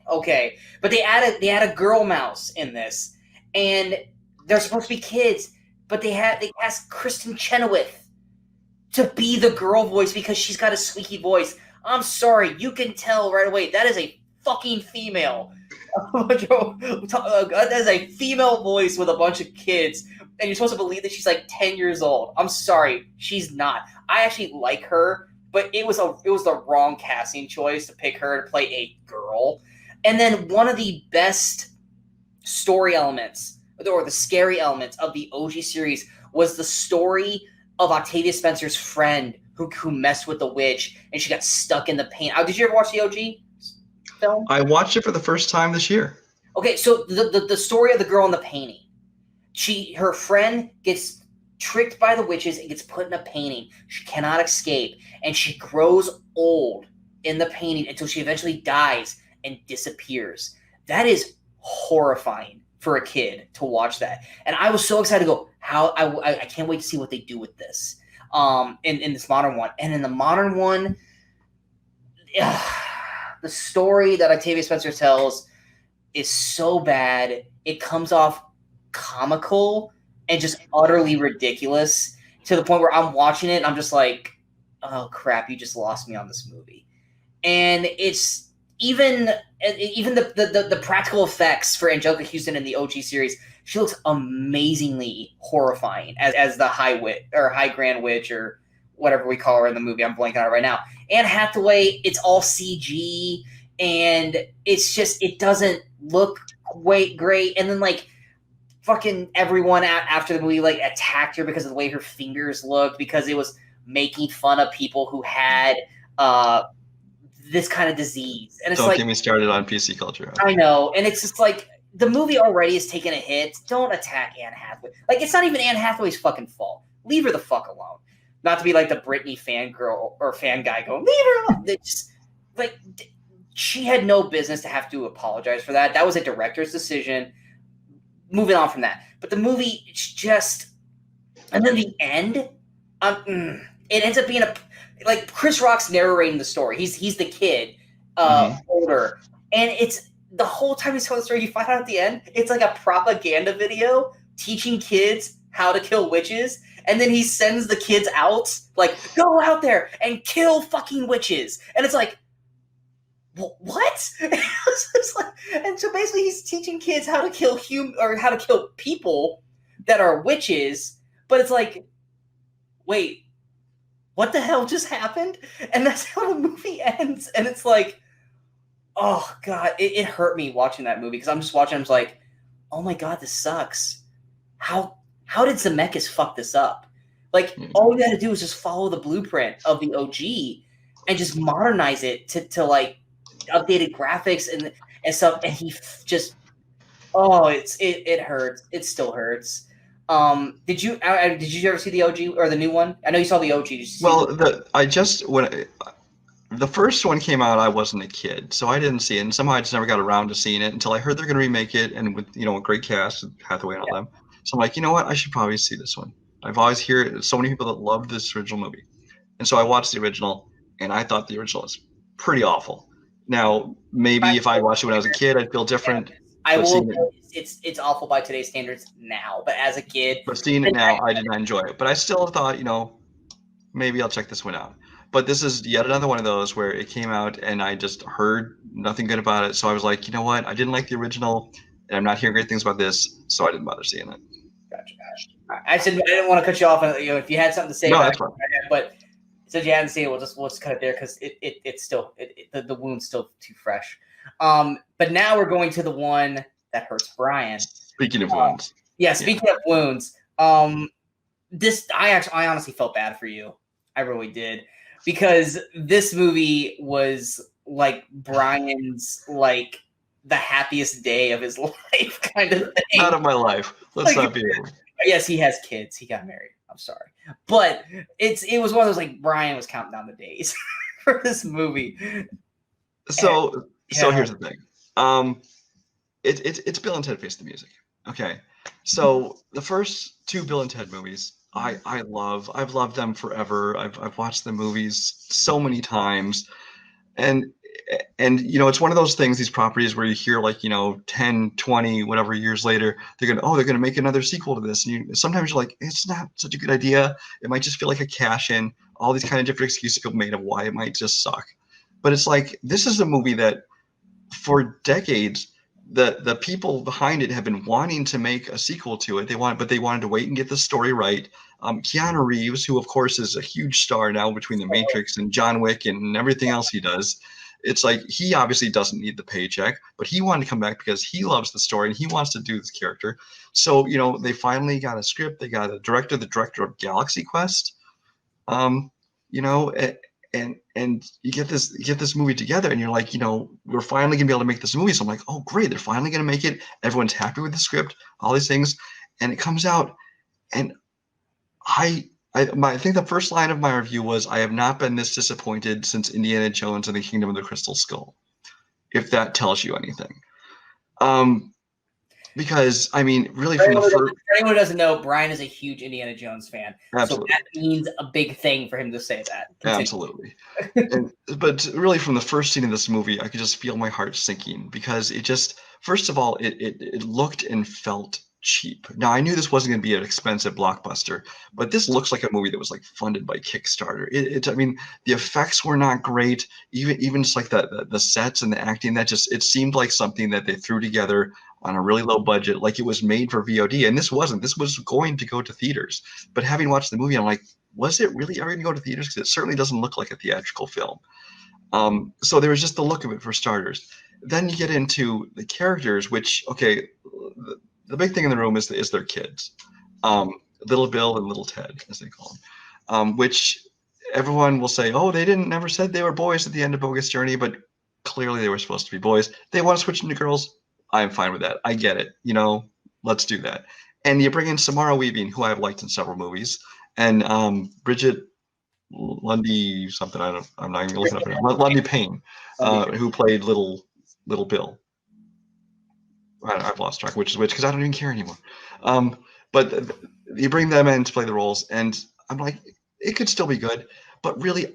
okay. But they add a girl mouse in this, and they're supposed to be kids, but they asked Kristen Chenoweth to be the girl voice because she's got a squeaky voice. I'm sorry, you can tell right away that is a fucking female. That is a female voice with a bunch of kids, and you're supposed to believe that she's like 10 years old. I'm sorry, she's not. I actually like her, but it was the wrong casting choice to pick her to play a girl. And then one of the best story elements or the scary elements of the OG series was the story of Octavia Spencer's friend who messed with the witch and she got stuck in the paint. Did you ever watch the OG film? I watched it for the first time this year. Okay, so the story of the girl in the painting. Her friend gets tricked by the witches and gets put in a painting. She cannot escape, and she grows old in the painting until she eventually dies and disappears. That is horrifying for a kid to watch that. And I was so excited to go, I can't wait to see what they do with this in this modern one. And in the modern one, the story that Octavia Spencer tells is so bad. It comes off comical and just utterly ridiculous to the point where I'm watching it and I'm just like, oh crap, you just lost me on this movie. And it's even the practical effects for Anjelica Huston in the OG series, she looks amazingly horrifying as the High Grand Witch or whatever we call her in the movie. I'm blanking on it right now. Anne Hathaway, it's all CG and it's just, it doesn't look great. And then like fucking everyone after the movie like attacked her because of the way her fingers looked, because it was making fun of people who had this kind of disease. And it's Don't like, get me started on PC culture. I know, and it's just like the movie already has taken a hit. Don't attack Anne Hathaway. Like, it's not even Anne Hathaway's fucking fault. Leave her the fuck alone. Not to be like the Britney fangirl or fan guy going, leave her alone. It's just, like, she had no business to have to apologize for that. That was a director's decision. Moving on from that. But the movie, it's just, and then the end, it ends up being like Chris Rock's narrating the story. He's the kid, older, and it's the whole time he's telling the story. You find out at the end, it's like a propaganda video teaching kids how to kill witches, and then he sends the kids out like, go out there and kill fucking witches, and it's like, what? And so basically, he's teaching kids how to kill how to kill people that are witches, but it's like, wait. What the hell just happened? And that's how the movie ends. And it's like, oh God, it hurt me watching that movie because I'm just watching. I'm just like, oh my God, this sucks. How did Zemeckis fuck this up? Like, all you had to do was just follow the blueprint of the OG and just modernize it to like updated graphics and stuff. And he just, it hurts. It still hurts. Did you ever see the OG or the new one? I know you saw the OG. Did you see the first one came out, I wasn't a kid, so I didn't see it, and somehow I just never got around to seeing it until I heard they're going to remake it, and with a great cast, Hathaway and all them. So I'm like, you know what? I should probably see this one. I've always heard so many people that love this original movie, and so I watched the original, and I thought the original was pretty awful. Now, maybe if I watched it when I was a kid, I'd feel different. I will. It's awful by today's standards now, but as a kid, but seeing it now, I did not enjoy it. But I still thought, maybe I'll check this one out. But this is yet another one of those where it came out and I just heard nothing good about it. So I was like, you know what? I didn't like the original, and I'm not hearing great things about this, so I didn't bother seeing it. Gotcha. I didn't want to cut you off. If you had something to say, no, that's fine. But since you hadn't seen it, we'll just cut it there because it's still the wound's still too fresh. But now we're going to the one that hurts Brian. Speaking of wounds. Yeah, speaking of wounds. This I honestly felt bad for you. I really did. Because this movie was like Brian's like the happiest day of his life kind of thing. Not of my life. Let's not be. Yes, he has kids. He got married. I'm sorry. But it was one of those like Brian was counting down the days for this movie. So here's the thing. It's Bill and Ted Face the Music. Okay. So the first two Bill and Ted movies, I've loved them forever. I've watched the movies so many times, and it's one of those things, these properties where you hear like 10, 20 whatever years later they're gonna make another sequel to this, and sometimes you're like, it's not such a good idea. It might just feel like a cash in. All these kind of different excuses people made of why it might just suck, but it's like this is a movie that for decades the people behind it have been wanting to make a sequel to it. But they wanted to wait and get the story right. Keanu Reeves, who of course is a huge star now between The Matrix and John Wick and everything else he does, it's like he obviously doesn't need the paycheck, but he wanted to come back because he loves the story and he wants to do this character. So, they finally got a script. They got a director, the director of Galaxy Quest. You know, and you get this movie together, and you're like, we're finally gonna be able to make this movie. So I'm like, oh great, they're finally gonna make it. Everyone's happy with the script, all these things, and it comes out, and I think the first line of my review was, I have not been this disappointed since Indiana Jones and the Kingdom of the Crystal Skull, if that tells you anything. Because I mean, really, For from the first, anyone who doesn't know, Brian is a huge Indiana Jones fan. absolutely. So that means a big thing for him to say that. Continue. Absolutely. But really, from the first scene of this movie, I could just feel my heart sinking, because it just, first of all, it looked and felt cheap. Now, I knew this wasn't going to be an expensive blockbuster, but this looks like a movie that was like funded by Kickstarter. I mean, the effects were not great. Even just like the sets and the acting, it seemed like something that they threw together on a really low budget, like it was made for VOD. And this wasn't. This was going to go to theaters. But having watched the movie, I'm like, was it really ever going to go to theaters? Because it certainly doesn't look like a theatrical film. So there was just the look of it, for starters. Then you get into the characters, which, okay, the big thing in the room is their kids, Little Bill and Little Ted, as they call them, which everyone will say, oh, they never said they were boys at the end of Bogus Journey, but clearly they were supposed to be boys. They want to switch into girls. I'm fine with that. I get it. Let's do that. And you bring in Samara Weaving, who I've liked in several movies, and Bridget Lundy something. I'm not even looking up her name. Lundy Payne, who played Little Bill. I've lost track which is which, because I don't even care anymore. But you bring them in to play the roles, and I'm like, it could still be good. But really,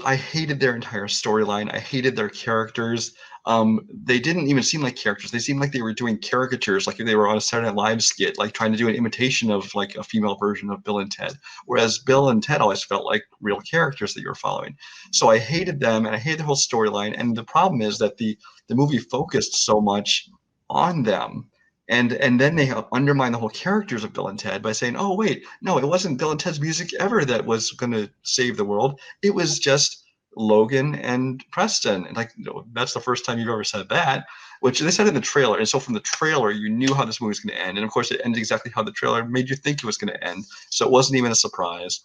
I hated their entire storyline. I hated their characters. They didn't even seem like characters. They seemed like they were doing caricatures, like they were on a Saturday Night Live skit, like trying to do an imitation of like a female version of Bill and Ted. Whereas Bill and Ted always felt like real characters that you were following. So I hated them, and I hated the whole storyline. And the problem is that the movie focused so much on them, and then they undermine the whole characters of Bill and Ted by saying, oh wait, no, it wasn't Bill and Ted's music ever that was going to save the world. It was just Logan and Preston. And that's the first time you've ever said that, which they said in the trailer. And so from the trailer, you knew how this movie was going to end, and of course it ended exactly how the trailer made you think it was going to end. So it wasn't even a surprise.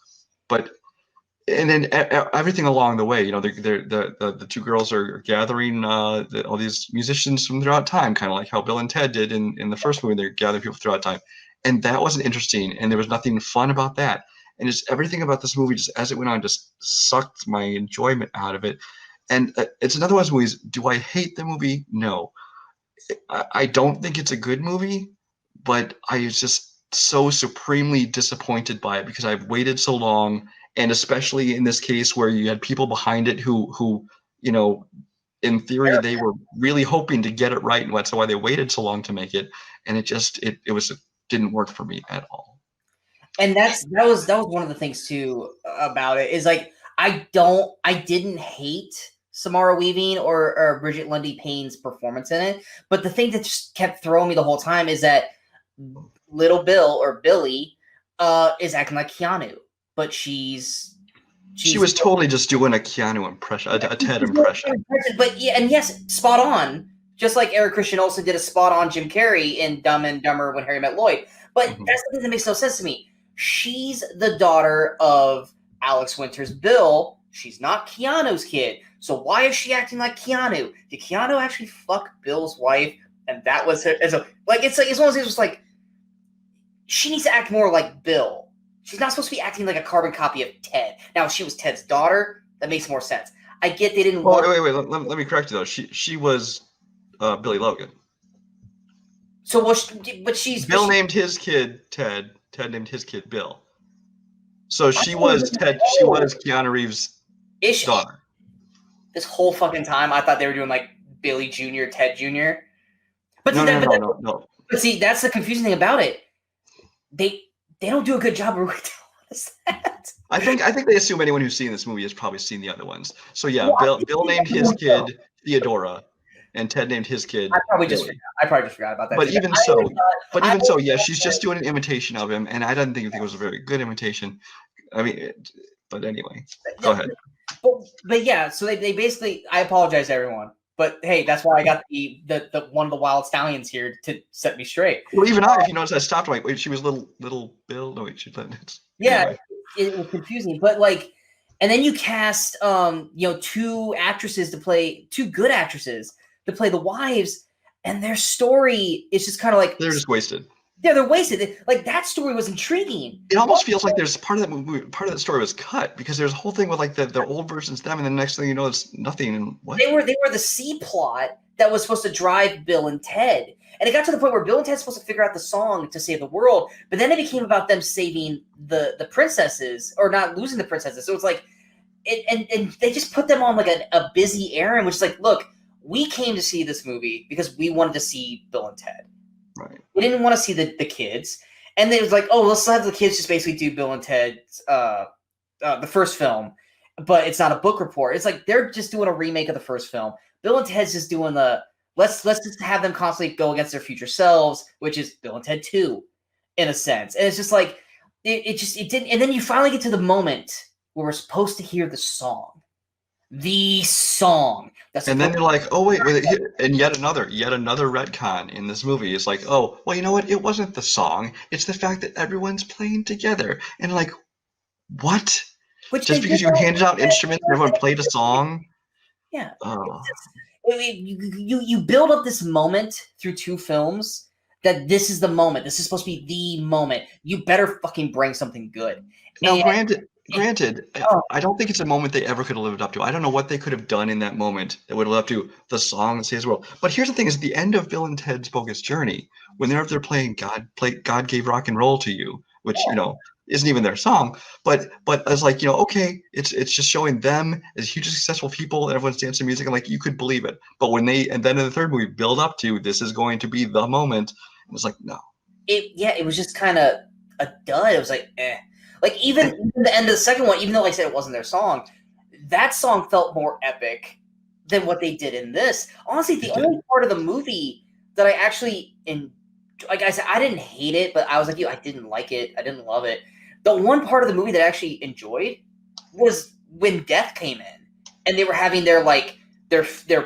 And then everything along the way, the two girls are gathering all these musicians from throughout time, kind of like how Bill and Ted did in the first movie. They're gathering people throughout time, and that wasn't interesting, and there was nothing fun about that. And just everything about this movie, just as it went on, just sucked my enjoyment out of it. And it's another one of those movies. Do I hate the movie? No, I don't think it's a good movie, but I was just so supremely disappointed by it because I've waited so long. And especially in this case where you had people behind it who in theory, they were really hoping to get it right, and that's why they waited so long to make it. And it didn't work for me at all. And that was one of the things too about it, is like I didn't hate Samara Weaving or Bridget Lundy Payne's performance in it, but the thing that just kept throwing me the whole time is that Little Bill, or Billy, is acting like Keanu. But she was totally just doing a Keanu impression, a Ted impression. But yeah, and yes, spot on. Just like Eric Christian Olsen did a spot on Jim Carrey in Dumb and Dumber When Harry Met Lloyd. But that's the thing that makes no sense to me. She's the daughter of Alex Winter's Bill. She's not Keanu's kid. So why is she acting like Keanu? Did Keanu actually fuck Bill's wife? And that was her. It's one of those things just like, she needs to act more like Bill. She's not supposed to be acting like a carbon copy of Ted. Now, if she was Ted's daughter, that makes more sense. I get they didn't want... Wait. Let me correct you, though. She was Billy Logan. So, but she's... Bill named his kid Ted. Ted named his kid Bill. So she was Ted. She was Keanu Reeves' daughter. This whole fucking time, I thought they were doing like Billy Jr., Ted Jr. But no. But see, that's the confusing thing about it. They don't do a good job of retelling us that. I think they assume anyone who's seen this movie has probably seen the other ones. So yeah, Bill named his kid Theodora, and Ted named his kid. I probably just forgot about that. But even so, yeah, she's just doing an imitation of him, and I didn't think it was a very good imitation. I mean, but anyway, go ahead. but yeah, so they basically, I apologize everyone. But hey, that's why I got the one of the Wild Stallions here to set me straight. Well, even I, if you notice, I stopped. I'm like, wait, she was little Bill. No, wait, she it's Yeah, anyway. it was confusing, but like, and then you cast two actresses to play, two good actresses to play the wives, and their story is just kind of like They're just wasted. yeah, they're wasted. Like that story was intriguing. It almost feels like there's part of that movie, part of that story was cut because there's a whole thing with like the old versions of them, and then the next thing you know, it's nothing. And what? They were the C plot that was supposed to drive Bill and Ted. And it got to the point where Bill and Ted's supposed to figure out the song to save the world, but then it became about them saving the princesses or not losing the princesses. So it's like and they just put them on like a busy errand, which is like, look, we came to see this movie because we wanted to see Bill and Ted. Right. We didn't want to see the kids. And they was like, oh, let's have the kids just basically do Bill and Ted's the first film, but it's not a book report. It's like they're just doing a remake of the first film. Bill and Ted's just doing the let's just have them constantly go against their future selves, which is Bill and Ted 2, in a sense. And it's just like it didn't. And then you finally get to the moment where we're supposed to hear the song. The song. And then you're like, oh wait, and yet another retcon in this movie is like, oh well, you know what? It wasn't the song; it's the fact that everyone's playing together. And like, what? Which just because you handed out instruments and everyone played a song? Yeah. You build up this moment through two films that this is the moment. This is supposed to be the moment. You better fucking bring something good. Now, granted, I don't think it's a moment they ever could have lived up to. I don't know what they could have done in that moment that would have lived up to the song that saves the world. But here's the thing: is at the end of Bill and Ted's Bogus Journey, when they're up there playing God Gave Rock and Roll to You, which isn't even their song, but it's like, okay, it's just showing them as hugely successful people and everyone's dancing music, and like you could believe it. But when and then in the third movie build up to this is going to be the moment, it was like, no. It was just kind of a dud. It was like, eh. Like even the end of the second one, even though like I said it wasn't their song, that song felt more epic than what they did in this. Honestly, the only part of the movie that I actually like I said, I didn't hate it, but I was like you, I didn't like it. I didn't love it. The one part of the movie that I actually enjoyed was when Death came in and they were having their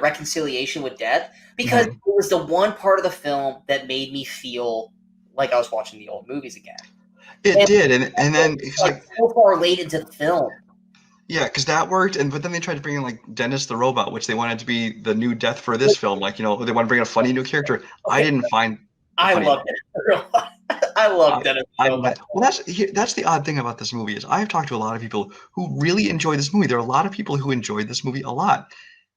reconciliation with Death, because it was the one part of the film that made me feel like I was watching the old movies again. It did, and then it's like so far late into the film. Yeah, because that worked, but then they tried to bring in like Dennis the Robot, which they wanted to be the new Death for this film. Like they want to bring in a funny new character. Okay. I didn't find. I love Dennis. I love Dennis. Well, that's the odd thing about this movie is I've talked to a lot of people who really enjoy this movie. There are a lot of people who enjoyed this movie a lot,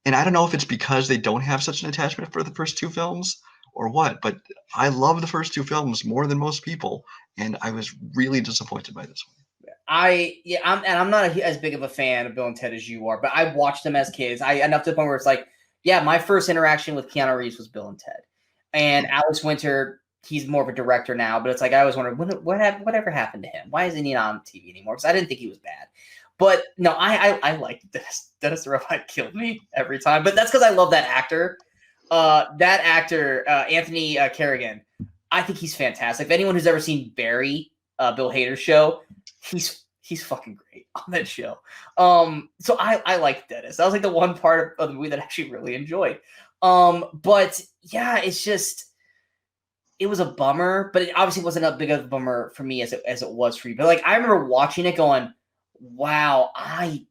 and I don't know if it's because they don't have such an attachment for the first two films or what, but I love the first two films more than most people, and I was really disappointed by this one. I'm not as big of a fan of Bill and Ted as you are, but I watched them as kids. Enough to the point where it's like, yeah, my first interaction with Keanu Reeves was Bill and Ted, and Alex Winter. He's more of a director now, but it's like I always wondered whatever happened to him. Why isn't he on TV anymore? Because I didn't think he was bad. But no, I liked Dennis. Dennis the Robot killed me every time, but that's because I love that actor. Anthony Carrigan, I think he's fantastic. If anyone who's ever seen Barry, Bill Hader's show, he's fucking great on that show. So I like Dennis. That was like the one part of the movie that I actually really enjoyed. But yeah, it's just it was a bummer, but it obviously wasn't a big of a bummer for me as it was for you. But like I remember watching it going, wow, I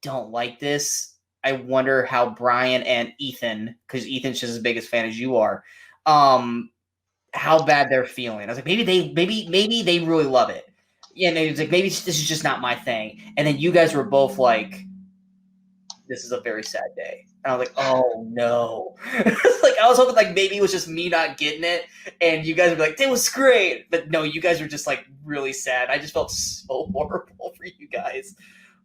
don't like this. I wonder how Brian and Ethan, because Ethan's just as big a fan as you are, how bad they're feeling. I was like, maybe they really love it. Yeah, and it was like, maybe this is just not my thing. And then you guys were both like, this is a very sad day. And I was like, oh no. Like I was hoping like maybe it was just me not getting it, and you guys would be like, it was great. But no, you guys were just like really sad. I just felt so horrible for you guys.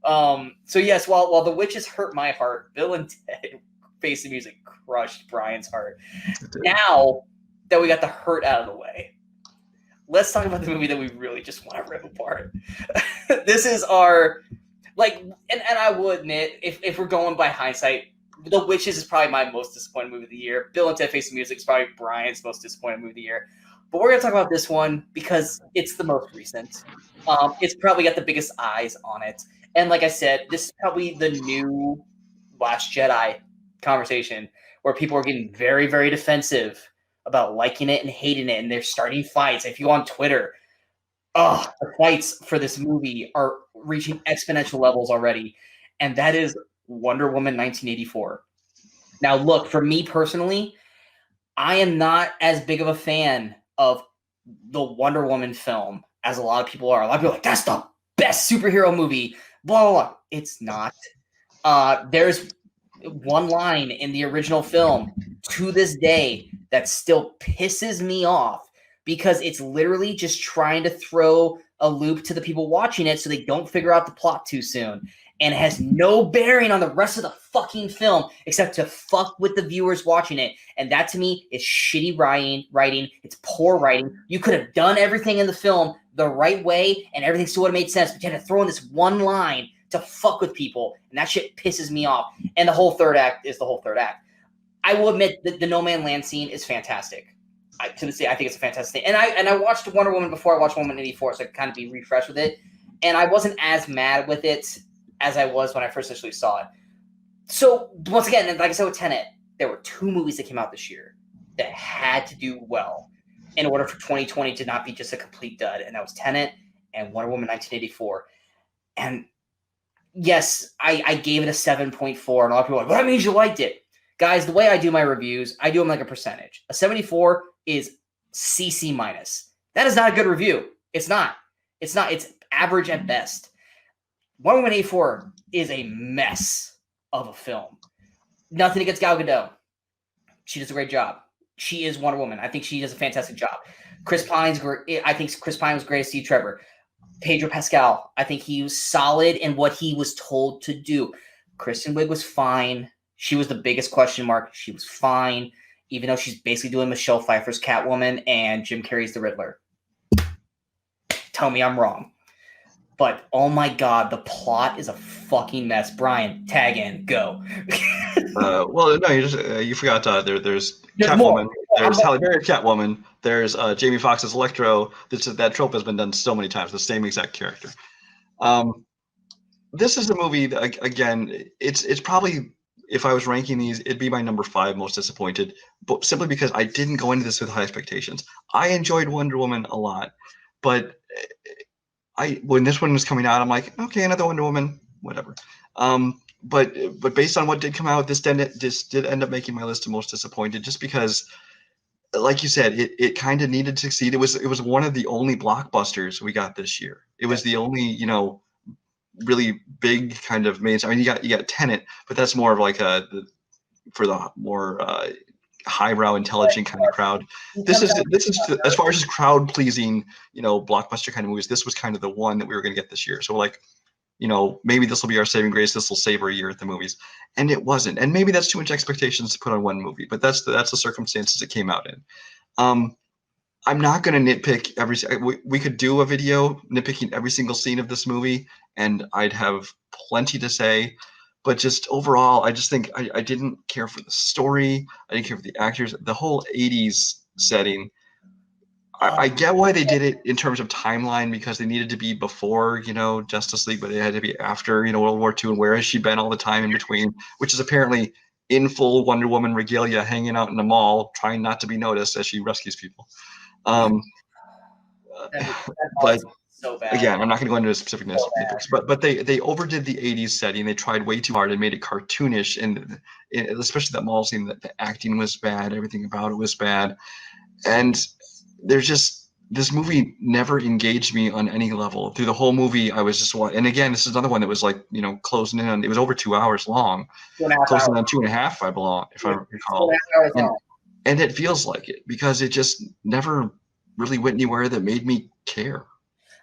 So yes, while The Witches hurt my heart, Bill and Ted Face the Music crushed Brian's heart. Now that we got the hurt out of the way, let's talk about the movie that we really just want to rip apart. This is our and I will admit, if we're going by hindsight, The Witches is probably my most disappointing movie of the year. Bill and Ted Face the Music is probably Brian's most disappointing movie of the year. But we're going to talk about this one because it's the most recent. It's probably got the biggest eyes on it. And like I said, this is probably the new Last Jedi conversation where people are getting very, very defensive about liking it and hating it, and they're starting fights. If you go on Twitter, oh, the fights for this movie are reaching exponential levels already, and that is Wonder Woman 1984. Now, look, for me personally, I am not as big of a fan of the Wonder Woman film as a lot of people are. A lot of people are like, that's the best superhero movie, blah, blah, blah. It's not. There's one line in the original film to this day that still pisses me off because it's literally just trying to throw a loop to the people watching it so they don't figure out the plot too soon. And has no bearing on the rest of the fucking film except to fuck with the viewers watching it. And that to me is shitty writing. It's poor writing. You could have done everything in the film the right way and everything still would have made sense, but you had to throw in this one line to fuck with people, and that shit pisses me off. And the whole third act is the whole third act. I will admit that the No Man Land scene is fantastic. To this day, I think it's a fantastic thing. And I watched Wonder Woman before I watched Wonder Woman 84, so I could kind of be refreshed with it. And I wasn't as mad with it as I was when I first initially saw it. So once again, like I said with Tenet, there were 2 movies that came out this year that had to do well in order for 2020 to not be just a complete dud. And that was Tenet and Wonder Woman 1984. And yes, I gave it a 7.4, and a lot of people are like, well, that means you liked it. Guys, the way I do my reviews, I do them like a percentage. A 74 is CC minus. That is not a good review. It's not. It's average at best. Wonder Woman 84 is a mess of a film. Nothing against Gal Gadot. She does a great job. She is Wonder Woman. I think she does a fantastic job. I think Chris Pine was great as Steve Trevor. Pedro Pascal, I think he was solid in what he was told to do. Kristen Wiig was fine. She was the biggest question mark. She was fine, even though she's basically doing Michelle Pfeiffer's Catwoman and Jim Carrey's The Riddler. Tell me I'm wrong. But, oh my God, the plot is a fucking mess. Brian, tag in. Go. Well, no, you forgot there's Catwoman. More. There's Halle Berry Catwoman. There's Jamie Foxx's Electro. That trope has been done so many times. The same exact character. This is a movie that, again, it's probably, if I was ranking these, it'd be my number 5 most disappointed, but simply because I didn't go into this with high expectations. I enjoyed Wonder Woman a lot, but when this one was coming out, I'm like, okay, another Wonder Woman, whatever. But based on what did come out, this did end up making my list of most disappointed, just because, like you said, it kind of needed to succeed. It was one of the only blockbusters we got this year. It was the only, really big kind of mainstream. I mean, you got Tenet, but that's more of like for the more highbrow, intelligent kind of crowd. This is as far as just crowd pleasing, blockbuster kind of movies. This was kind of the one that we were going to get this year. So like, maybe this will be our saving grace. This will save our year at the movies, and it wasn't. And maybe that's too much expectations to put on one movie, but that's the circumstances it came out in. I'm not going to nitpick we could do a video nitpicking every single scene of this movie, and I'd have plenty to say. But just overall, I just think I didn't care for the story. I didn't care for the actors. The whole 80s setting. I get why they did it in terms of timeline, because they needed to be before, Justice League, but it had to be after, World War II. And where has she been all the time in between? Which is apparently in full Wonder Woman regalia, hanging out in the mall, trying not to be noticed as she rescues people. But so bad. Again, I'm not going to go into specific nitpicks, but they overdid the 80s setting. They tried way too hard and made it cartoonish, and especially that mall scene, that the acting was bad, everything about it was bad, and this movie never engaged me on any level. Through the whole movie, I was just watching. And again, this is another one that was like, closing in on. It was over 2 hours long, closing on 2.5. If I recall. And it feels like it, because it just never really went anywhere that made me care.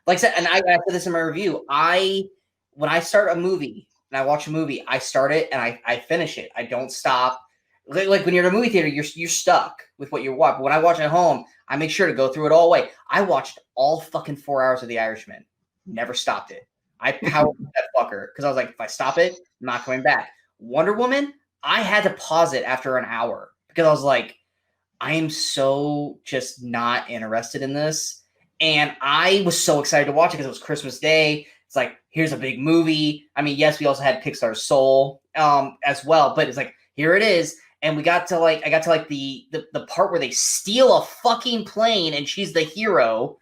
Like I said, and I said this in my review, when I start a movie and I watch a movie, I start it and I finish it. I don't stop. Like when you're in a movie theater, you're stuck with what you watch. But when I watch at home, I make sure to go through it all the way. I watched all fucking 4 hours of The Irishman. Never stopped it. I powered that fucker because I was like, if I stop it, I'm not coming back. Wonder Woman, I had to pause it after an hour because I was like, I am so just not interested in this. And I was so excited to watch it because it was Christmas Day. It's like, here's a big movie. I mean, yes, we also had Pixar's Soul as well, but it's like, here it is. And I got to the part where they steal a fucking plane and she's the hero.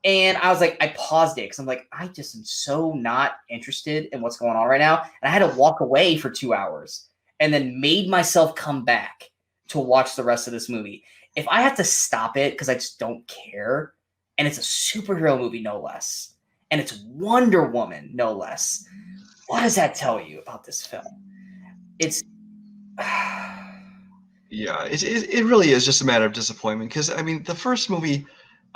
And I was like, I paused it because I'm like, I just am so not interested in what's going on right now. And I had to walk away for 2 hours and then made myself come back to watch the rest of this movie. If I have to stop it because I just don't care, and it's a superhero movie, no less, and it's Wonder Woman, no less, what does that tell you about this film? It's Yeah, it really is just a matter of disappointment because I mean the first movie,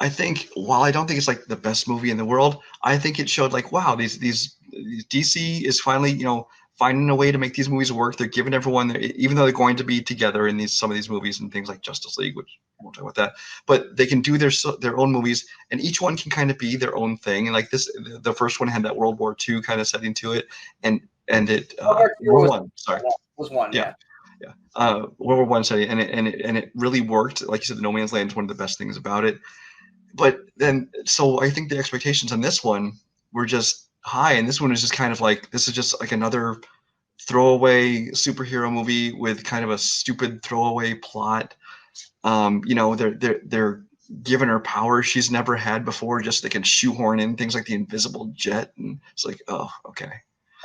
I think while I don't think it's like the best movie in the world, I think it showed like wow these DC is finally finding a way to make these movies work. They're giving everyone even though they're going to be together in some of these movies and things like Justice League, which we won't talk about that, but they can do their own movies and each one can kind of be their own thing. And like this, the first one had that World War II kind of setting to it, and it World War One, sorry, was one, yeah. Yeah, World War One setting, and it really worked. Like you said, the No Man's Land is one of the best things about it. But then, so I think the expectations on this one were just high, and this one is just kind of like this is just like another throwaway superhero movie with kind of a stupid throwaway plot. They're giving her powers she's never had before, just they can shoehorn in things like the invisible jet, and it's like, oh, okay.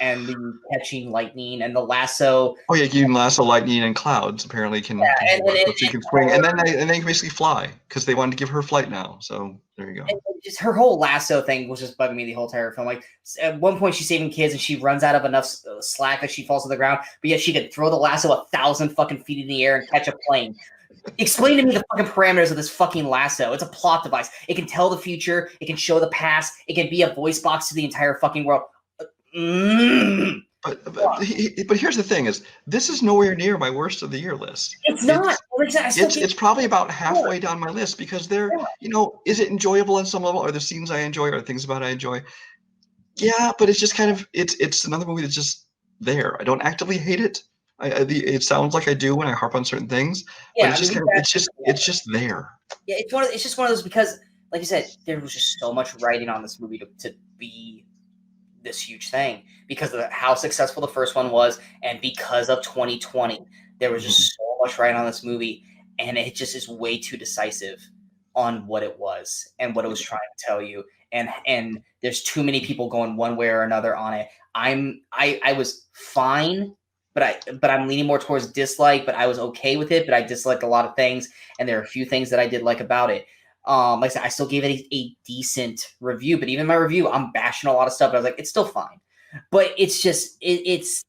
And the catching lightning and the lasso. Oh yeah, you can lasso lightning and clouds. Apparently, can you can swing, and then they can basically fly because they wanted to give her flight now. So there you go. And just her whole lasso thing was just bugging me the whole entire film. Like at one point, she's saving kids and she runs out of enough slack that she falls to the ground, but yet she could throw the lasso 1,000 fucking feet in the air and catch a plane. Explain to me the fucking parameters of this fucking lasso. It's a plot device. It can tell the future. It can show the past. It can be a voice box to the entire fucking world. But here's the thing: is this is nowhere near my worst of the year list. It's not. It's probably about halfway down my list because is it enjoyable on some level? Are there scenes I enjoy? Are there things about it I enjoy? Yeah, but it's just kind of it's another movie that's just there. I don't actively hate it. It sounds like I do when I harp on certain things. Yeah, but it's just there. Yeah, it's just one of those because, like you said, there was just so much writing on this movie to be this huge thing because of how successful the first one was, and because of 2020, there was just so much writing on this movie, and it just is way too decisive on what it was and what it was trying to tell you. And there's too many people going one way or another on it. I was fine, but I'm leaning more towards dislike. But I was okay with it. But I disliked a lot of things, and there are a few things that I did like about it. Like I said, I still gave it a decent review, but even my review, I'm bashing a lot of stuff. But I was like, it's still fine. But it's just it's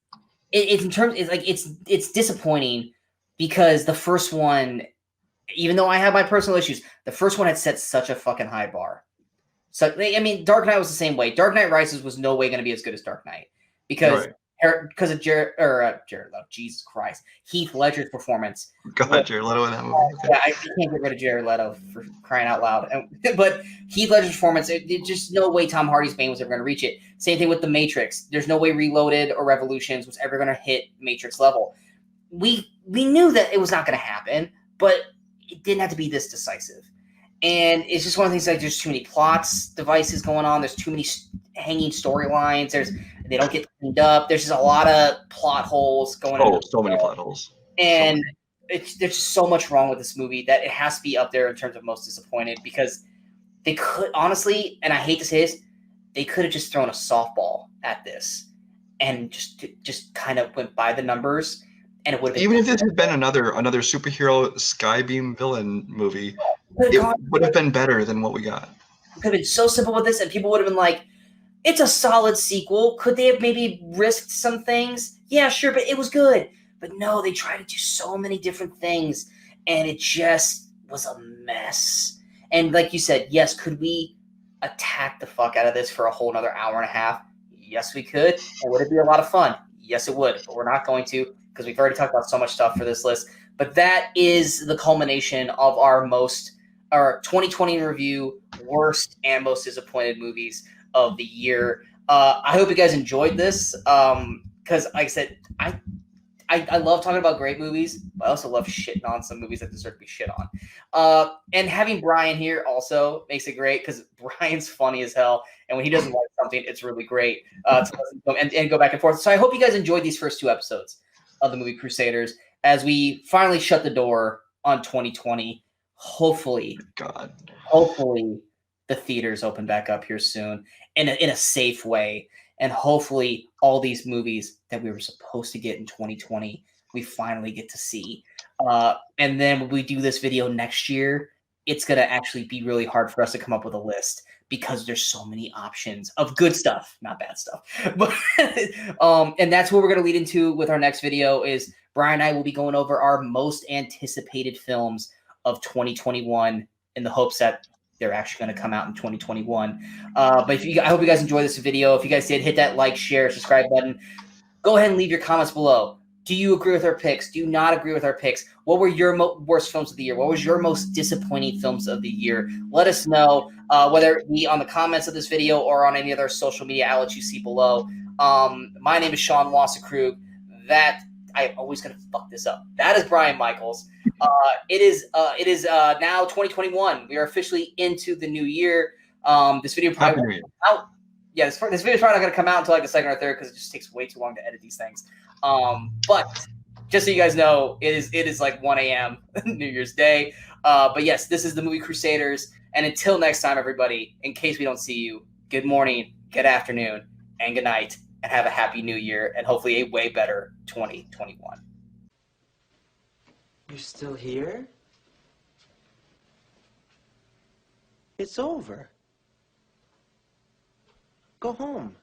in terms it's disappointing because the first one, even though I have my personal issues, the first one had set such a fucking high bar. So I mean, Dark Knight was the same way. Dark Knight Rises was no way going to be as good as Dark Knight because of Jared Leto. Jesus Christ, Heath Ledger's performance. God, Jared Leto in that movie. Okay. Yeah, I can't get rid of Jared Leto for crying out loud. But Heath Ledger's performance, it just no way Tom Hardy's Bane was ever going to reach it. Same thing with The Matrix. There's no way Reloaded or Revolutions was ever going to hit Matrix level. We knew that it was not going to happen, but it didn't have to be this decisive. And it's just one of the things like there's too many plots, devices going on. There's too many hanging storylines. They don't get cleaned up. There's just a lot of plot holes going on. Oh, so many plot holes. And there's just so much wrong with this movie that it has to be up there in terms of most disappointed because they could honestly, and I hate to say this, they could have just thrown a softball at this and just kind of went by the numbers. And it would have even if this had been another superhero Skybeam villain movie, it would have been better than what we got. It could have been so simple with this, and people would have been like, it's a solid sequel. Could they have maybe risked some things? Yeah, sure, but it was good. But no, they tried to do so many different things, and it just was a mess. And like you said, yes, could we attack the fuck out of this for a whole another hour and a half? Yes, we could. And would it be a lot of fun? Yes, it would. But we're not going to because we've already talked about so much stuff for this list. But that is the culmination of our 2020 review, worst and most disappointed movies of the year. I hope you guys enjoyed this because, like I said, I love talking about great movies, but I also love shitting on some movies that deserve to be shit on. And having Brian here also makes it great because Brian's funny as hell, and when he doesn't like something, it's really great to listen to him and go back and forth. So I hope you guys enjoyed these first 2 episodes of the movie Crusaders as we finally shut the door on 2020. Hopefully the theaters open back up here soon in a safe way. And hopefully all these movies that we were supposed to get in 2020, we finally get to see. And then when we do this video next year, it's going to actually be really hard for us to come up with a list because there's so many options of good stuff, not bad stuff. But and that's what we're going to lead into with our next video is Brian and I will be going over our most anticipated films of 2021 in the hopes that they're actually going to come out in 2021. But I hope you guys enjoyed this video. If you guys did, hit that like, share, subscribe button. Go ahead and leave your comments below. Do you agree with our picks? Do you not agree with our picks? What were your worst films of the year? What was your most disappointing films of the year? Let us know, whether it be on the comments of this video or on any other social media outlets you see below. My name is Sean Wasserkrug. I'm always going to fuck this up. That is Brian Michaels. It is now 2021. We are officially into the new year. This video probably won't come out. Yeah, this video is probably not going to come out until like the second or third because it just takes way too long to edit these things. But just so you guys know, it is like 1 a.m. New Year's Day. But yes, this is the movie Crusaders. And until next time, everybody, in case we don't see you, good morning, good afternoon, and good night. And have a happy new year and hopefully a way better 2021. You're still here? It's over. Go home.